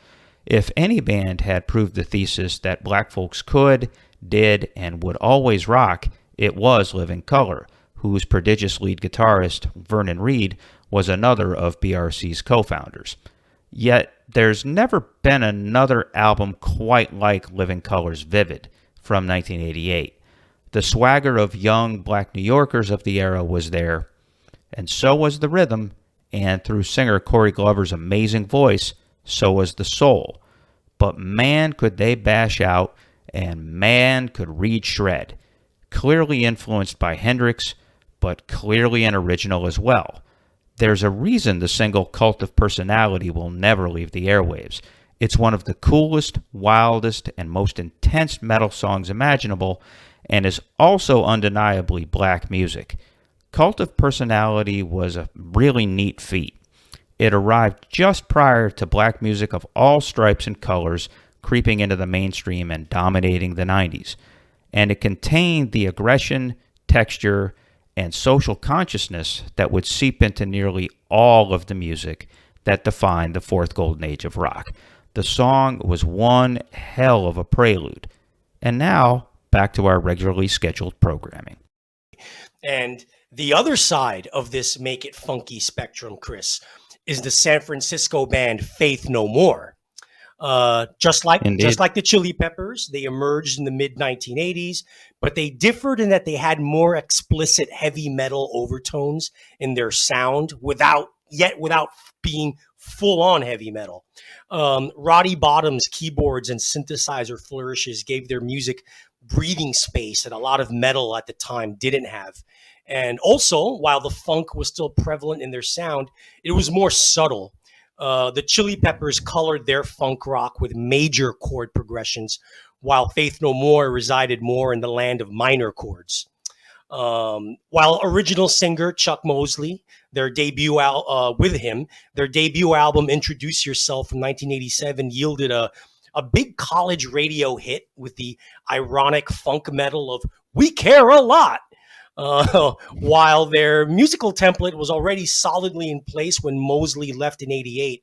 If any band had proved the thesis that black folks could, did, and would always rock, it was Living Colour, whose prodigious lead guitarist, Vernon Reid, was another of BRC's co-founders. Yet, there's never been another album quite like Living Colour's Vivid from 1988. The swagger of young black New Yorkers of the era was there, and so was the rhythm, and through singer Corey Glover's amazing voice, so was the soul. But man, could they bash out, and man, could Reid shred. Clearly influenced by Hendrix, but clearly an original as well. There's a reason the single Cult of Personality will never leave the airwaves. It's one of the coolest, wildest, and most intense metal songs imaginable, and is also undeniably black music. Cult of Personality was a really neat feat. It arrived just prior to black music of all stripes and colors creeping into the mainstream and dominating the 90s. And it contained the aggression, texture, and social consciousness that would seep into nearly all of the music that defined the Fourth Golden Age of rock. The song was one hell of a prelude. And now, back to our regularly scheduled programming. And the other side of this make it funky spectrum, Chris, is the San Francisco band Faith No More. Just like the Chili Peppers, they emerged in the mid-1980s, but they differed in that they had more explicit heavy metal overtones in their sound without being full-on heavy metal. Roddy Bottum's keyboards and synthesizer flourishes gave their music breathing space that a lot of metal at the time didn't have. And also, while the funk was still prevalent in their sound, it was more subtle. The Chili Peppers colored their funk rock with major chord progressions, while Faith No More resided more in the land of minor chords. While original singer Chuck Mosley, their debut album, Introduce Yourself from 1987, yielded a big college radio hit with the ironic funk metal of We Care a Lot. While their musical template was already solidly in place when Mosley left in '88,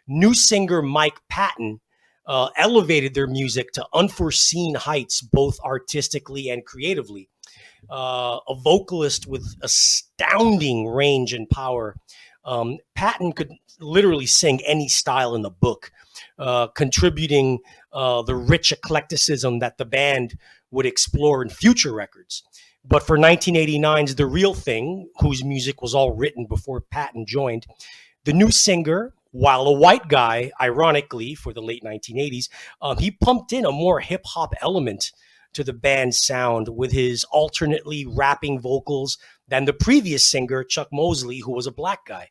new singer Mike Patton elevated their music to unforeseen heights, both artistically and creatively. A vocalist with astounding range and power, Patton could literally sing any style in the book, contributing the rich eclecticism that the band would explore in future records. But for 1989's The Real Thing, whose music was all written before Patton joined, the new singer, while a white guy, ironically, for the late 1980s, he pumped in a more hip-hop element to the band's sound with his alternately rapping vocals than the previous singer, Chuck Mosley, who was a black guy.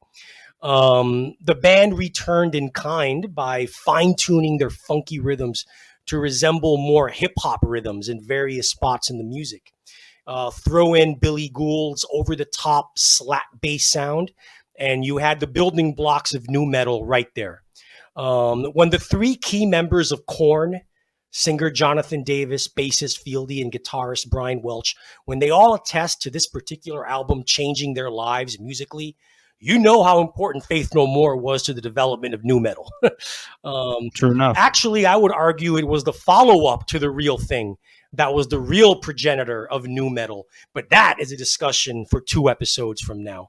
The band returned in kind by fine-tuning their funky rhythms to resemble more hip-hop rhythms in various spots in the music. Throw in Billy Gould's over-the-top slap bass sound, and you had the building blocks of nu metal right there. When the three key members of Korn, singer Jonathan Davis, bassist Fieldy, and guitarist Brian Welch, when they all attest to this particular album changing their lives musically, you know how important Faith No More was to the development of nu metal. True enough. Actually, I would argue it was the follow-up to The Real Thing that was the real progenitor of nu metal. But that is a discussion for 2 episodes from now.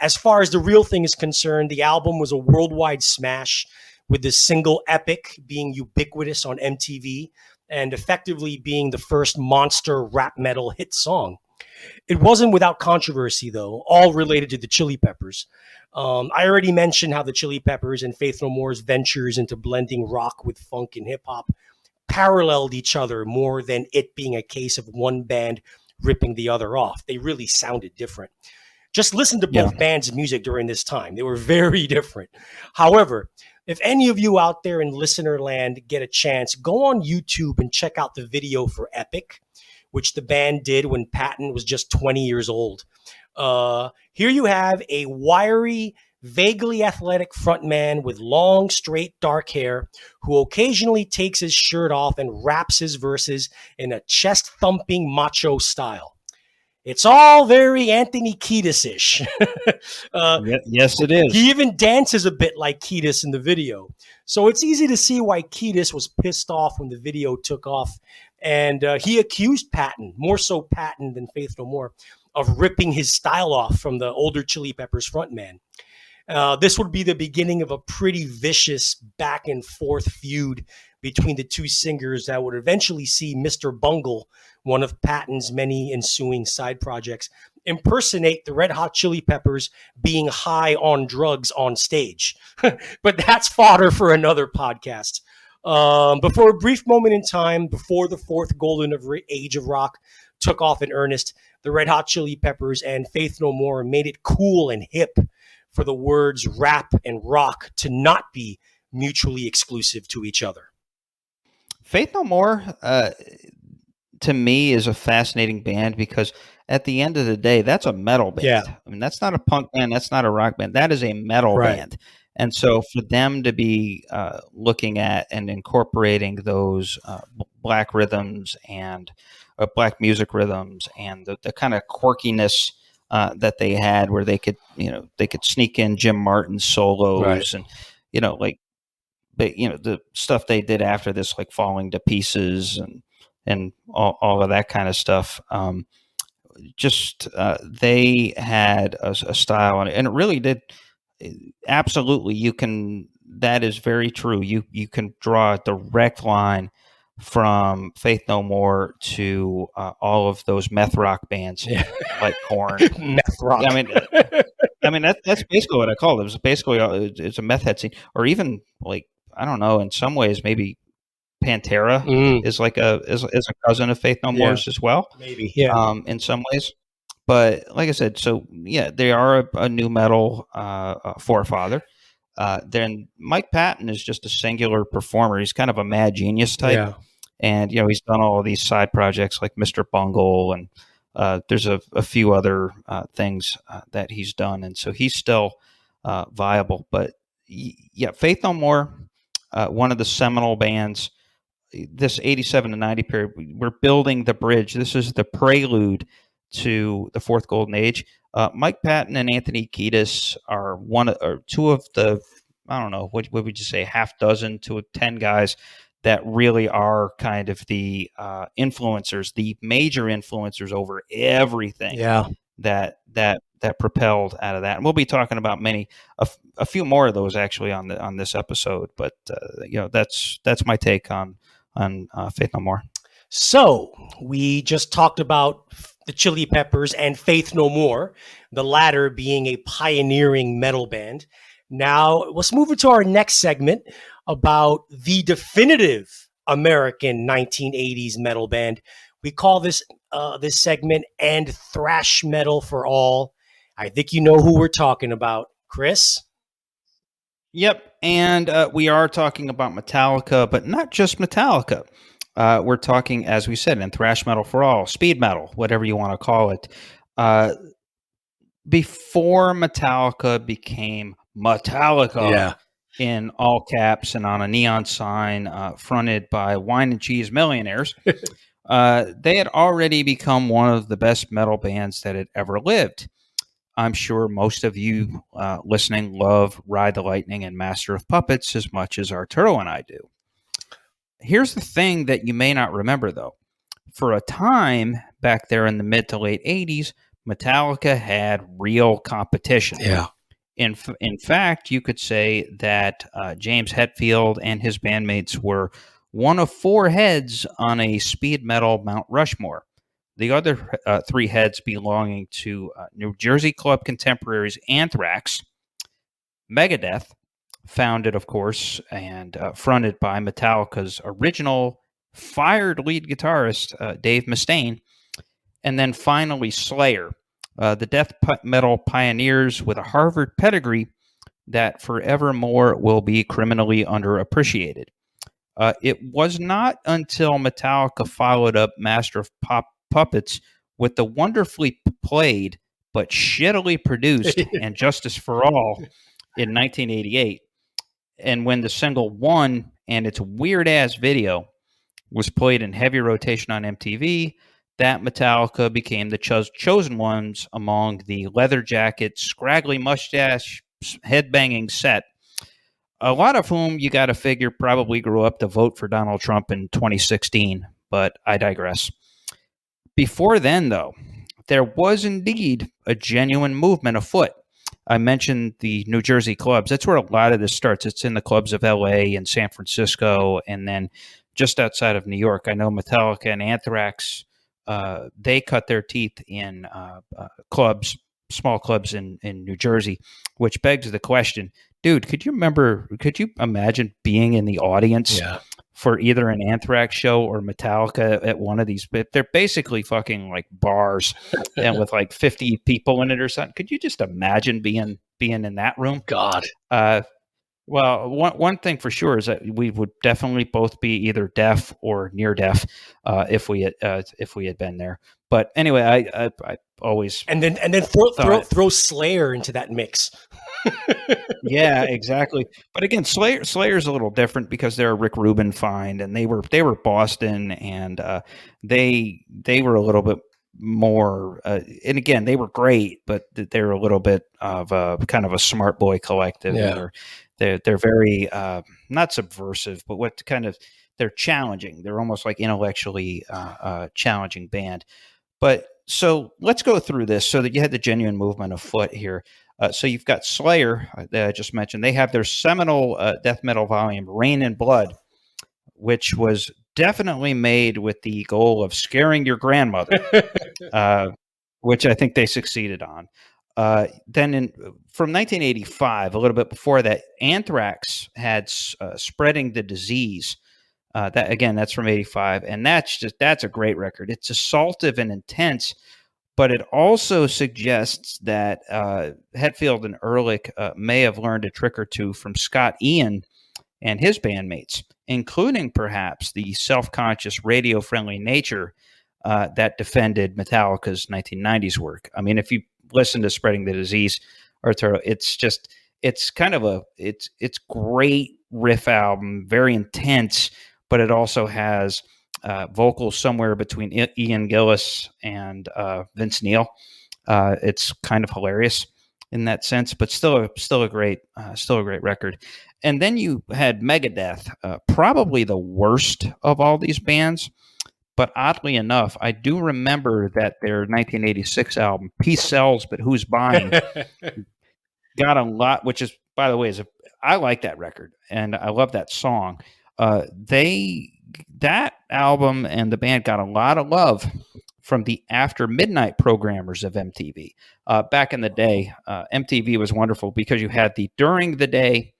As far as The Real Thing is concerned, the album was a worldwide smash, with the single Epic being ubiquitous on MTV and effectively being the first monster rap metal hit song. It wasn't without controversy, though, all related to the Chili Peppers. I already mentioned how the Chili Peppers and Faith No More's ventures into blending rock with funk and hip-hop paralleled each other more than it being a case of one band ripping the other off. They really sounded different. Just listen to Yeah. both bands' music during this time. They were very different. However, if any of you out there in listener land get a chance, go on YouTube and check out the video for Epic, which the band did when Patton was just 20 years old. Here you have a wiry, vaguely athletic frontman with long, straight, dark hair who occasionally takes his shirt off and raps his verses in a chest-thumping macho style. It's all very Anthony Kiedis-ish. Yes, it is. He even dances a bit like Kiedis in the video. So it's easy to see why Kiedis was pissed off when the video took off. And he accused Patton, more so Patton than Faith No More, of ripping his style off from the older Chili Peppers frontman. This would be the beginning of a pretty vicious back and forth feud between the two singers that would eventually see Mr. Bungle, one of Patton's many ensuing side projects, impersonate the Red Hot Chili Peppers being high on drugs on stage. But that's fodder for another podcast. But for a brief moment in time, before the fourth golden age of rock took off in earnest, the Red Hot Chili Peppers and Faith No More made it cool and hip for the words rap and rock to not be mutually exclusive to each other. Faith No More, to me, is a fascinating band because at the end of the day, that's a metal band. Yeah. I mean, that's not a punk band. That's not a rock band. That is a metal band. And so for them to be looking at and incorporating those black rhythms and black music rhythms and the kind of quirkiness that they had where they could sneak in Jim Martin solos and, but the stuff they did after this, like Falling to Pieces and all of that kind of stuff. They had a style, and it really did. Absolutely, that is very true. You can draw a direct line from Faith No More to all of those meth rock bands like Korn. Meth rock. I mean that's basically what I call it. It was basically it's a meth head scene, or even like, I don't know. In some ways, maybe Pantera is like a cousin of Faith No More's as well. Maybe, in some ways. But like I said, so yeah, they are a new metal forefather. Then Mike Patton is just a singular performer. He's kind of a mad genius type, and he's done all of these side projects like Mr. Bungle, and there's a few other things that he's done, and so he's still viable. But yeah, Faith No More, one of the seminal bands. This 87 to 90 period, we're building the bridge. This is the prelude to the fourth golden age. Mike Patton and Anthony Kiedis are two of the, I don't know, what would you say, half dozen to 10 guys that really are kind of the influencers, the major influencers over everything that propelled out of that. And we'll be talking about a few more of those actually on this episode. But that's my take on Faith No More. So we just talked about the Chili Peppers and Faith No More, the latter being a pioneering metal band. Now let's move into our next segment about the definitive American 1980s metal band. We call this segment "And Thrash Metal for All." I think you know who we're talking about, Chris. Yep, and we are talking about Metallica, but not just Metallica. We're talking, as we said, in thrash metal for all, speed metal, whatever you want to call it. Before Metallica became Metallica, in all caps and on a neon sign fronted by wine and cheese millionaires, they had already become one of the best metal bands that had ever lived. I'm sure most of you listening love Ride the Lightning and Master of Puppets as much as Arturo and I do. Here's the thing that you may not remember, though. For a time back there in the mid to late 80s, Metallica had real competition. Yeah. In fact, you could say that James Hetfield and his bandmates were one of four heads on a speed metal Mount Rushmore. The other three heads belonging to New Jersey club contemporaries Anthrax, Megadeth, founded, of course, and fronted by Metallica's original fired lead guitarist, Dave Mustaine, and then finally Slayer, the death metal pioneers with a Harvard pedigree that forevermore will be criminally underappreciated. It was not until Metallica followed up Master of Puppets with the wonderfully played but shittily produced And Justice for All in 1988, and when the single One and its weird-ass video was played in heavy rotation on MTV, that Metallica became the chosen ones among the leather jacket, scraggly mustache, headbanging set, a lot of whom you got to figure probably grew up to vote for Donald Trump in 2016, but I digress. Before then, though, there was indeed a genuine movement afoot. I mentioned the New Jersey clubs. That's where a lot of this starts. It's in the clubs of LA and San Francisco, and then just outside of New York. I know Metallica and Anthrax, they cut their teeth in clubs, small clubs in New Jersey, which begs the question, dude, could you imagine being in the audience for either an Anthrax show or Metallica at one of these? They're basically fucking like bars and with like 50 people in it or something. Could you just imagine being in that room? God. Well, one thing for sure is that we would definitely both be either deaf or near deaf if we had been there. But anyway, I always and then throw Slayer into that mix. Yeah, exactly. But again, Slayer's a little different because they're a Rick Rubin find, and they were Boston, and they were a little bit more. And again, they were great, but they're a little bit of a kind of a smart boy collective. Yeah. They're very not subversive, but what kind of they're challenging. They're almost like intellectually challenging band. But so let's go through this so that you had the genuine movement afoot here. So you've got Slayer that I just mentioned. They have their seminal death metal volume, Rain and Blood, which was definitely made with the goal of scaring your grandmother, which I think they succeeded on. Then from 1985, a little bit before that, Anthrax had Spreading the Disease. That's from 85, and that's a great record. It's assaultive and intense, but it also suggests that Hetfield and Ehrlich may have learned a trick or two from Scott Ian and his bandmates, including perhaps the self-conscious, radio-friendly nature that defended Metallica's 1990s work. I mean, if you listen to Spreading the Disease, Arturo, it's great riff album, very intense, but it also has vocals somewhere between Ian Gillis and Vince Neil. It's kind of hilarious in that sense, but still a great record. And then you had Megadeth, probably the worst of all these bands. But oddly enough, I do remember that their 1986 album, Peace Sells, But Who's Buying, got a lot, which is, by the way, I like that record, and I love that song. That album and the band got a lot of love from the after midnight programmers of MTV. Back in the day, MTV was wonderful because you had the during the day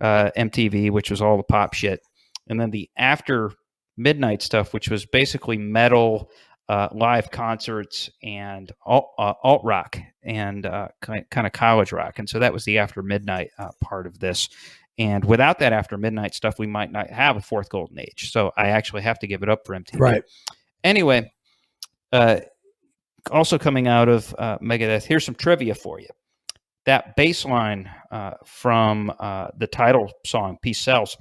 MTV, which was all the pop shit, and then the after midnight stuff, which was basically metal, live concerts, and alt rock and kind of college rock. And so that was the after midnight part of this. And without that after midnight stuff, we might not have a fourth golden age. So I actually have to give it up for MTV. Right. Anyway, also coming out of Megadeth, here's some trivia for you. That bass line from the title song, Peace Sells,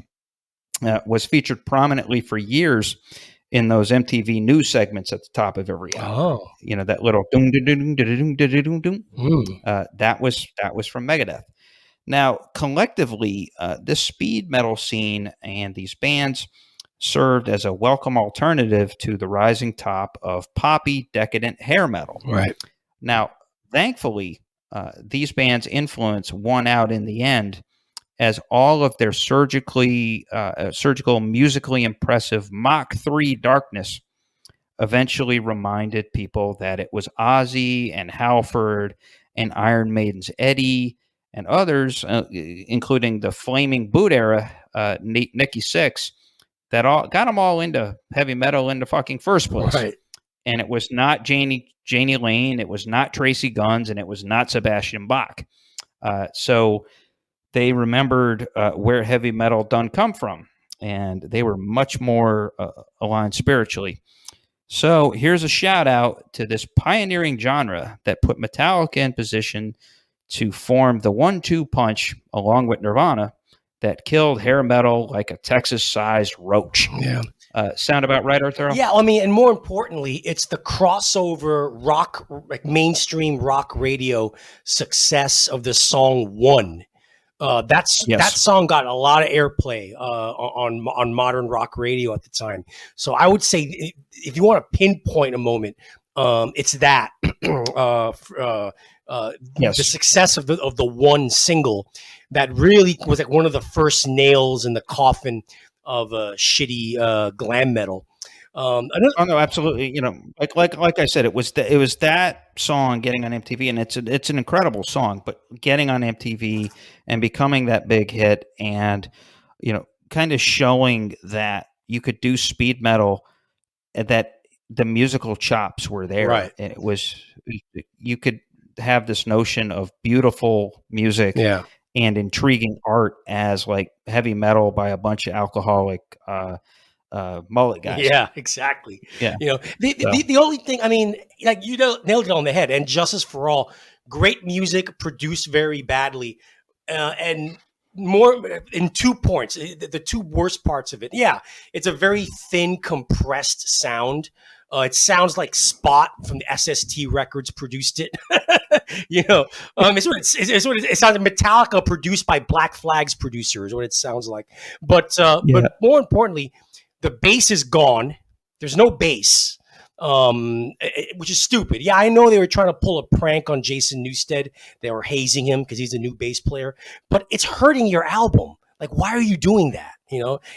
was featured prominently for years in those MTV news segments at the top of every hour. Oh. You know, that little doom doom doom doom doom doom. That was from Megadeth. Now, collectively, this speed metal scene and these bands served as a welcome alternative to the rising top of poppy, decadent hair metal. Right. Now, thankfully, these bands' influence won out in the end, as all of their surgical, musically impressive Mach 3 darkness eventually reminded people that it was Ozzy and Halford and Iron Maiden's Eddie and others, including the Flaming Boot era, Nikki Sixx, that all got them all into heavy metal in the fucking first place. Right. And it was not Janie Janie Lane, it was not Tracy Guns, and it was not Sebastian Bach. So they remembered where heavy metal done come from, and they were much more aligned spiritually. So here's a shout out to this pioneering genre that put Metallica in position to form the 1-2 punch along with Nirvana that killed hair metal like a Texas-sized roach. Yeah. Sound about right, Arturo? Yeah, I mean, and more importantly, it's the crossover rock, like mainstream rock radio success of the song One. That song got a lot of airplay on modern rock radio at the time. So I would say, if you want to pinpoint a moment, it's that the success of the One single that really was like one of the first nails in the coffin of shitty glam metal. Oh no, absolutely. You know, like I said, it was that song getting on MTV, and it's an incredible song. But getting on MTV and becoming that big hit, and kind of showing that you could do speed metal, and that the musical chops were there. Right. It was, you could have this notion of beautiful music, and intriguing art as like heavy metal by a bunch of alcoholic mullet guys. Yeah, exactly. Yeah. The only thing, I mean, like you nailed it on the head. And Justice for All, great music produced very badly, and more in 2 points. The two worst parts of it. Yeah, it's a very thin, compressed sound. It sounds like Spot from the SST Records produced it. It's what it sounds like. Metallica produced by Black Flag's producer is what it sounds like. But more importantly, the bass is gone. There's no bass, which is stupid. Yeah, I know they were trying to pull a prank on Jason Newsted. They were hazing him because he's a new bass player. But it's hurting your album. Like, why are you doing that?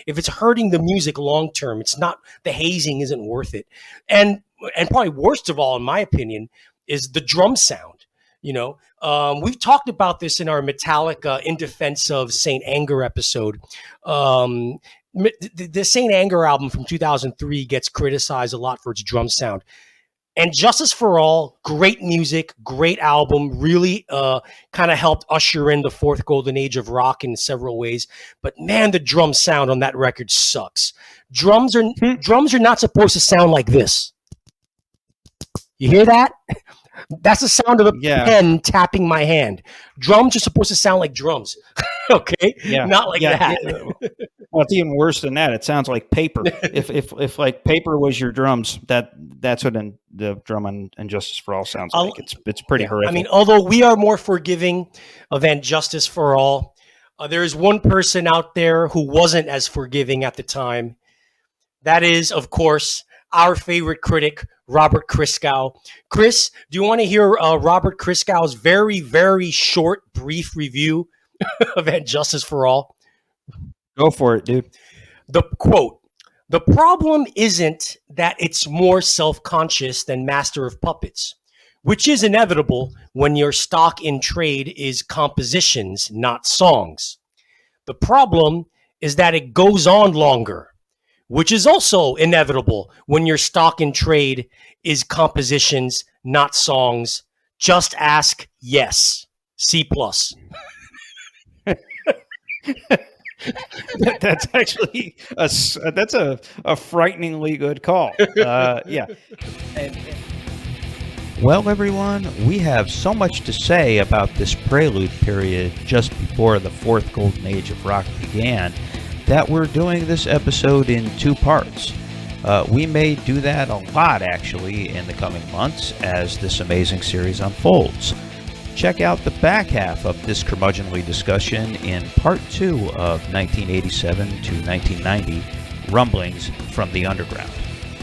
If it's hurting the music long term, it's not. The hazing isn't worth it. And probably worst of all, in my opinion, is the drum sound. We've talked about this in our Metallica In Defense of Saint Anger episode. The Saint Anger album from 2003 gets criticized a lot for its drum sound. And Justice for All, great music, great album, really kind of helped usher in the fourth golden age of rock in several ways. But man, the drum sound on that record sucks. Drums are not supposed to sound like this. You hear that? That's the sound of a pen tapping my hand. Drums are supposed to sound like drums. Okay? Yeah. Not like that. Yeah. Well, it's even worse than that. It sounds like paper. if like paper was your drums, that's what the drum on Justice for All sounds like. It's pretty horrific. I mean, although we are more forgiving than Justice for All, there is one person out there who wasn't as forgiving at the time. That is, of course, our favorite critic, Robert Christgau. Chris, do you want to hear Robert Christgau's very, very short, brief review of Justice for All? Go for it, dude. The quote, "The problem isn't that it's more self-conscious than Master of Puppets, which is inevitable when your stock in trade is compositions, not songs. The problem is that it goes on longer, which is also inevitable when your stock in trade is compositions, not songs. Just ask Yes, C+." That's actually that's a frighteningly good call. Yeah. Well, everyone, we have so much to say about this prelude period just before the fourth golden age of rock began that we're doing this episode in 2 parts. We may do that a lot, actually, in the coming months as this amazing series unfolds. Check out the back half of this curmudgeonly discussion in Part 2 of 1987 to 1990, Rumblings from the Underground.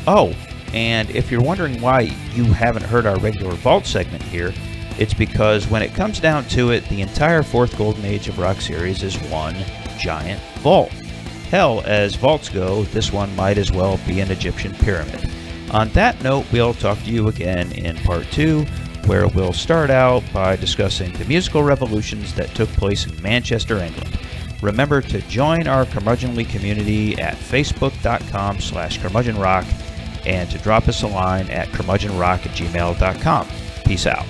Oh, and if you're wondering why you haven't heard our regular Vault segment here, it's because when it comes down to it, the entire fourth golden age of rock series is one giant vault. Hell, as vaults go, this one might as well be an Egyptian pyramid. On that note, we'll talk to you again in Part 2, where we'll start out by discussing the musical revolutions that took place in Manchester, England. Remember to join our curmudgeonly community at facebook.com/curmudgeonrock and to drop us a line at curmudgeonrock@gmail.com. Peace out.